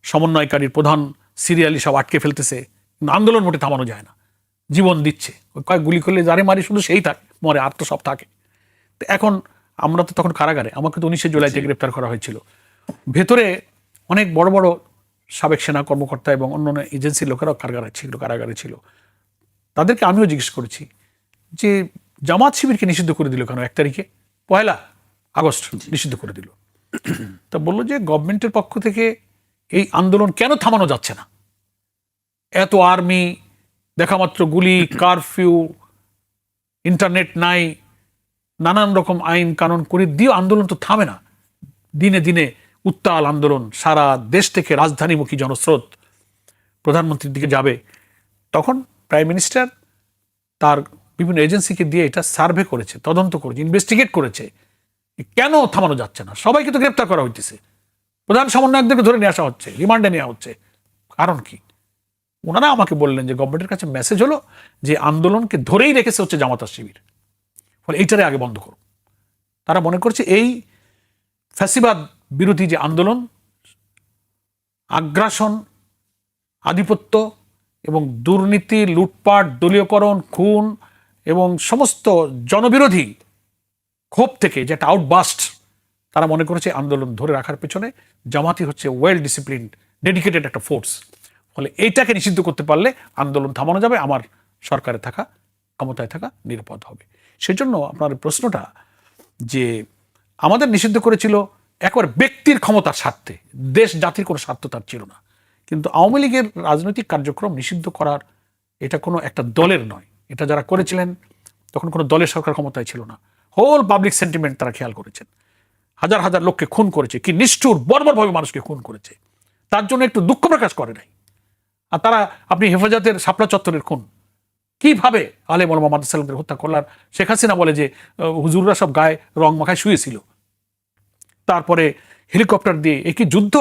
সমন্বয়কারীর প্রধান সিরিয়ালি সব আটকে ফেলতেছে, কিন্তু আন্দোলন মোটে থামানো যায় না, জীবন দিচ্ছে, ওই কয়েক গুলি করলে যারে মারি শুধু সেই থাকে, মরে আর তো সব থাকে। তো এখন আমরা তো তখন কারাগারে, আমাকে তো 19 জুলাইতে গ্রেপ্তার করা হয়েছিল। ভেতরে অনেক বড় বড় সাবেক সেনা কর্মকর্তা এবং অন্যান্য এজেন্সির লোকেরাও কারাগারে ছিল। তাদেরকে আমিও জিজ্ঞেস করেছি যে জামাত শিবিরকে নিষিদ্ধ করে দিল কেন 1 তারিখে, 1 আগস্ট নিষিদ্ধ করে দিল। তা বললো যে গভর্নমেন্টের পক্ষ থেকে এই আন্দোলন কেন থামানো যাচ্ছে না, এত আর্মি, দেখামাত্র গুলি, কারফিউ, ইন্টারনেট নাই, নানান রকম আইন কানুন করে দিয়ে আন্দোলন তো থামে না, দিনে দিনে উত্তাল আন্দোলন, সারা দেশ থেকে রাজধানীমুখী জনস্রোত প্রধানমন্ত্রীর দিকে যাবে। তখন প্রাইম মিনিস্টার তার বিভিন্ন এজেন্সিকে দিয়ে এটা সার্ভে করেছে, তদন্ত করেছে, ইনভেস্টিগেট করেছে, কেন থামানো যাচ্ছে না। সবাইকে তো গ্রেপ্তার করা হইতেছে, প্রধান সমন্বয়কদেরকে ধরে নিয়ে আসা হচ্ছে, রিমান্ডে নেওয়া হচ্ছে, কারণ কি? ওনারা আমাকে বললেন যে গভর্নমেন্টের কাছে মেসেজ হলো যে আন্দোলনকে ধরেই রেখেছে হচ্ছে জামাত আর শিবির, ফলে এইটারে আগে বন্ধ করো। তারা মনে করছে এই ফ্যাসিবাদ বিরোধী যে আন্দোলন, আগ্রাসন, আধিপত্য এবং দুর্নীতি, লুটপাট, দলীয়করণ, খুন এবং সমস্ত জনবিরোধী ক্ষোভ থেকে যে একটা আউটবাস্ট, তারা মনে করেছে আন্দোলন ধরে রাখার পেছনে জামাতি হচ্ছে ওয়েল ডিসিপ্লিনড, ডেডিকেটেড একটা ফোর্স। ফলে এইটাকে নিষিদ্ধ করতে পারলে আন্দোলন থামানো যাবে, আমার সরকারে থাকা, ক্ষমতায় থাকা নিরাপদ হবে। সেজন্য আপনার প্রশ্নটা যে আমাদের নিষিদ্ধ করেছিল একবার ব্যক্তির ক্ষমতার স্বার্থে, দেশ জাতির কোনো স্বার্থ তার ছিল না। কিন্তু আওয়ামী লীগের রাজনৈতিক কার্যক্রম নিষিদ্ধ করার এটা কোনো একটা দলের নয়, এটা যারা করেছিলেন তখন কোনো দলের সরকার ক্ষমতায় ছিল না, হোল পাবলিক সেন্টিমেন্ট তারা খেয়াল করেছেন। হাজার হাজার লোককে খুন করেছে, কি নিষ্ঠুর বর্বরভাবে মানুষকে খুন করেছে, তার জন্য একটু দুঃখ প্রকাশ করে নাই। আর তারা, আপনি হেফাজতের শাপলা চত্বরের খুন কিভাবে আলেম ওলামা মাদ্রাসাদের হত্যা করলার, শেখ হাসিনা বলে যে হুজুররা সব গায়ে রং মাখায় শুয়েছিল, তারপরে হেলিকপ্টার দিয়ে, এ কি যুদ্ধ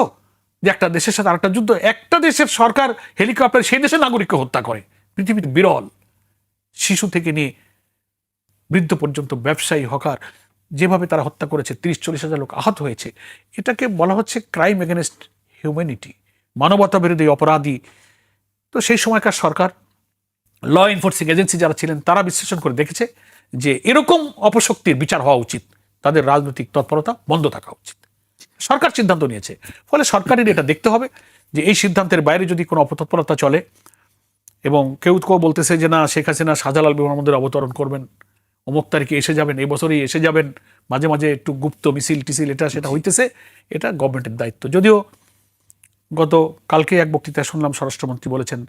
যে একটা দেশের সাথে আরেকটা যুদ্ধ? একটা দেশের সরকার হেলিকপ্টার সেই দেশের নাগরিককে হত্যা করে, পৃথিবীতে বিরল। শিশু থেকে নিয়ে বৃদ্ধ পর্যন্ত, ব্যবসায়ী, হকার, যেভাবে তারা হত্যা করেছে, 30-40 হাজার লোক আহত হয়েছে, এটাকে বলা হচ্ছে ক্রাইম এগেনস্ট হিউম্যানিটি, মানবতা বিরোধী অপরাধী। তো সেই সময়কার সরকার, ল এনফোর্সিং এজেন্সি যারা ছিলেন, তারা বিশ্লেষণ করে দেখেছে যে এরকম অপশক্তির বিচার হওয়া উচিত, তাদের রাজনৈতিক তৎপরতা বন্ধ থাকা উচিত। সরকার সিদ্ধান্ত নিয়েছে, ফলে সরকারের এটা দেখতে হবে যে এই সিদ্ধান্তের বাইরে যদি কোনো অপতৎপরতা চলে, এবং কেউ বলতেছে যে না, শেখ হাসিনা শাহজালাল বিমানবন্দরে অবতরণ করবেন, অমুক তারিখে এসে যাবেন, এই বছরই এসে যাবেন, মাঝে মাঝে একটু গুপ্ত মিছিল টিছিল এটা সেটা হইতেছে, এটা গভর্নমেন্টের দায়িত্ব। যদিও গত কালকে এক বক্তৃতায় শুনলাম স্বরাষ্ট্রমন্ত্রী বলেছেন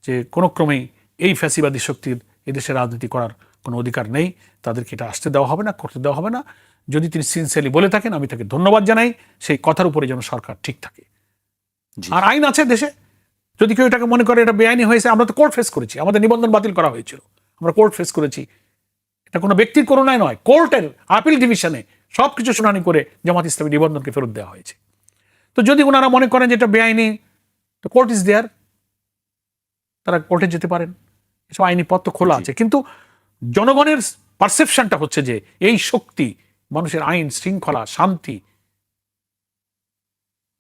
যে কোনো ক্রমেই এই ফ্যাসিবাদী শক্তির এদেশে রাজনীতি করার কোনো অধিকার নেই, তাদেরকে এটা আসতে দেওয়া হবে না, করতে দেওয়া হবে না। যদি তিনি সিনসিয়ারলি বলে থাকেন, আমি তাকে ধন্যবাদ জানাই, সেই কথার উপরে যেন সরকার ঠিক থাকে। আর আইন আছে দেশে, যদি কেউ এটাকে মনে করে এটা বেআইনি হয়েছে, আমরা তো কোর্ট ফেস করেছি, আমাদের নিবন্ধন বাতিল করা হয়েছিল, আমরা কোর্ট ফেস করেছি, এটা কোনো ব্যক্তির করোনায় নয়, কোর্টের আপিল ডিভিশনে সবকিছু শুনানি করে জামাত ইসলামী নিবন্ধনকে ফেরত দেওয়া হয়েছে। তো যদি ওনারা মনে করেন যে এটা বেআইনি, তো কোর্ট ইজ দেয়ার, তারা কোর্টে যেতে পারেন, এসব আইনি পথ তো খোলা আছে। কিন্তু জনগণের পারসেপশনটা হচ্ছে যে এই শক্তি মানুষের আইন শৃঙ্খলা, শান্তি,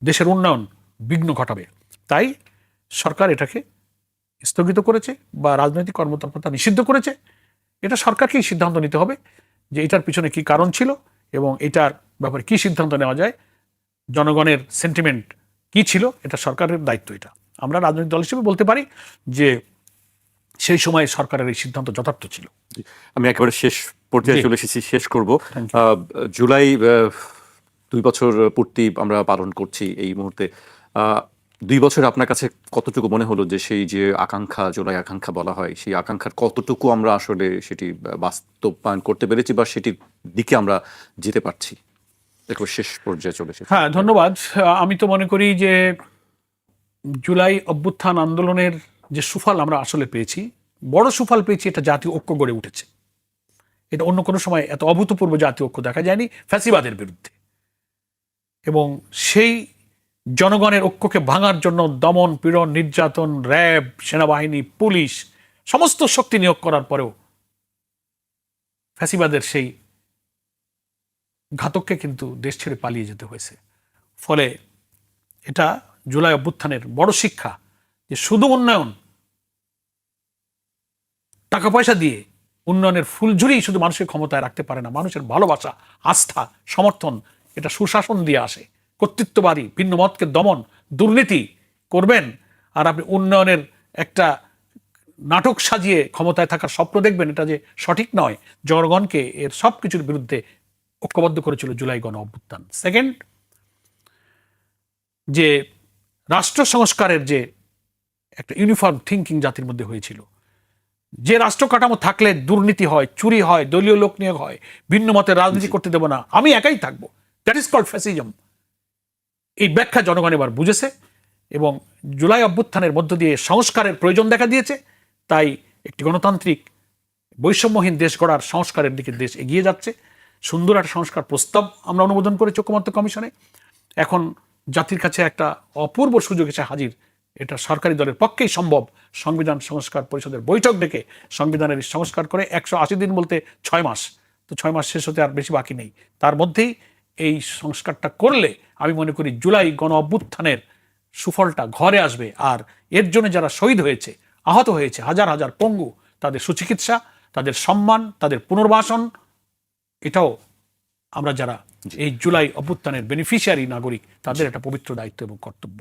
দেশের উন্নয়ন বিঘ্ন ঘটাবে, তাই সরকার এটাকে স্থগিত করেছে বা রাজনৈতিক কর্মতৎপরতা নিষিদ্ধ করেছে। এটা সরকারকেই সিদ্ধান্ত নিতে হবে যে এটার পিছনে কি কারণ ছিল এবং এটার ব্যাপারে কি সিদ্ধান্ত নেওয়া যায়, জনগণের সেন্টিমেন্ট কি ছিল, এটা সরকারের দায়িত্ব। এটা আমরা রাজনৈতিক দল হিসেবে বলতে পারি যে সেই সময় সরকারের এই সিদ্ধান্ত যথার্থ ছিল। আমি একেবারে শেষ পর্যায়ে চলে এসেছি, শেষ করব। জুলাই 2 বছর পূর্তি আমরা পালন করছি এই মুহূর্তে। 2 বছর আপনার কাছে কতটুকু মনে হলো যে সেই যে আকাঙ্ক্ষা, জুলাই আকাঙ্ক্ষা বলা হয়, সেই আকাঙ্ক্ষার কতটুকু আমরা আসলে সেটি বাস্তবায়ন করতে পেরেছি বা সেটির দিকে আমরা যেতে পারছি? একবার শেষ পর্যায়ে চলে এসেছি। হ্যাঁ, ধন্যবাদ। আমি তো মনে করি যে জুলাই অভ্যুত্থান আন্দোলনের যে সুফল আমরা আসলে পেয়েছি, বড় সুফল পেয়েছি, এটা জাতীয় ঐক্য গড়ে উঠেছে। এটা অন্য কোনো সময় এত অভূতপূর্ব জাতীয় ঐক্য দেখা যায়নি ফ্যাসিবাদের বিরুদ্ধে। এবং সেই জনগণের ঐক্যকে ভাঙার জন্য দমন পীড়ন, নির্যাতন, র্যাব, সেনাবাহিনী, পুলিশ সমস্ত শক্তি নিয়োগ করার পরেও ফ্যাসিবাদের সেই ঘাতককে কিন্তু দেশ ছেড়ে পালিয়ে যেতে হয়েছে। ফলে এটা জুলাই অভ্যুত্থানের বড় শিক্ষা যে শুধু উন্নয়ন, টাকা পয়সা দিয়ে উন্নয়নের ফুলঝুরি শুধু মানুষের ক্ষমতায় রাখতে পারে না। মানুষের ভালোবাসা, আস্থা, সমর্থন, এটা সুশাসন দিয়ে আসে। কর্তৃত্ববাদী, ভিন্ন মতকে দমন, দুর্নীতি করবেন আর আপনি উন্নয়নের একটা নাটক সাজিয়ে ক্ষমতায় থাকার স্বপ্ন দেখবেন, এটা যে সঠিক নয়। জনগণকে এর সব কিছুর বিরুদ্ধে ঐক্যবদ্ধ করেছিল জুলাই গণ অভ্যুত্থান। সেকেন্ড, যে রাষ্ট্র সংস্কারের যে একটা ইউনিফর্ম থিঙ্কিং জাতির মধ্যে হয়েছিল, যে রাষ্ট্র কাঠামো থাকলে দুর্নীতি হয়, চুরি হয়, দলীয় লোক নিয়োগ হয়, ভিন্ন মতের রাজনীতি করতে দেব না, আমি একাই থাকবো, দ্যাট ইজ কল্ড ফ্যাসিজম। এই ব্যাখ্যা জনগণ এবার বুঝেছে এবং জুলাই অভ্যুত্থানের মধ্য দিয়ে সংস্কারের প্রয়োজন দেখা দিয়েছে। তাই একটি গণতান্ত্রিক বৈষম্যহীন দেশ গড়ার সংস্কারের দিকে দেশ এগিয়ে যাচ্ছে। সুন্দর একটা সংস্কার প্রস্তাব আমরা অনুমোদন করেছি ঐকমত্য কমিশনে। এখন জাতির কাছে একটা অপূর্ব সুযোগ এসে হাজির। এটা সরকারি দলের পক্ষেই সম্ভব সংবিধান সংস্কার পরিষদের বৈঠক ডেকে সংবিধানের সংস্কার করে 180 দিন বলতে 6 মাস, তো 6 মাস শেষ হতে আর বেশি বাকি নেই। তার মধ্যেই এই সংস্কারটা করলে আমি মনে করি জুলাই গণ অভ্যুত্থানের সুফলটা ঘরে আসবে। আর এর জন্য যারা শহীদ হয়েছে, আহত হয়েছে, হাজার হাজার পঙ্গু, তাদের সুচিকিৎসা, তাদের সম্মান, তাদের পুনর্বাসন, এটাও আমরা যারা এই জুলাই অভ্যুত্থানের বেনিফিশিয়ারি নাগরিক, তাদের একটা পবিত্র দায়িত্ব এবং কর্তব্য।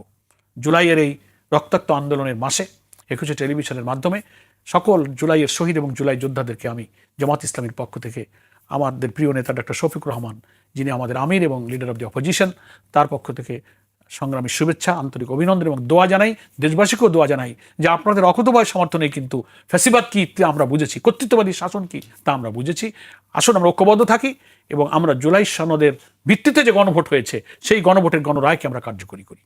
জুলাইয়ের এই রক্তাক্ত আন্দোলনের মাসে একুশে টেলিভিশনের মাধ্যমে সকল জুলাইয়ের শহীদ এবং জুলাই যোদ্ধাদেরকে আমি জামাত ইসলামীর পক্ষ থেকে, আমাদের প্রিয় নেতা ডক্টর শফিকুর রহমান, যিনি আমাদের আমির এবং লিডার অব দি অপোজিশন, তার পক্ষ থেকে সংগ্রামী শুভেচ্ছা, আন্তরিক অভিনন্দন এবং দোয়া জানাই। দেশবাসীকেও দোয়া জানাই যে আপনাদের অকুতোভয় সমর্থনে কিন্তু ফ্যাসিবাদ কি তা আমরা বুঝেছি, কর্তৃত্ববাদী শাসন কি তা আমরা বুঝেছি। আসুন আমরা ঐক্যবদ্ধ থাকি এবং আমরা জুলাই সনদের ভিত্তিতে যে গণভোট হয়েছে সেই গণভোটের গণরায়কে আমরা কার্যকরী করি।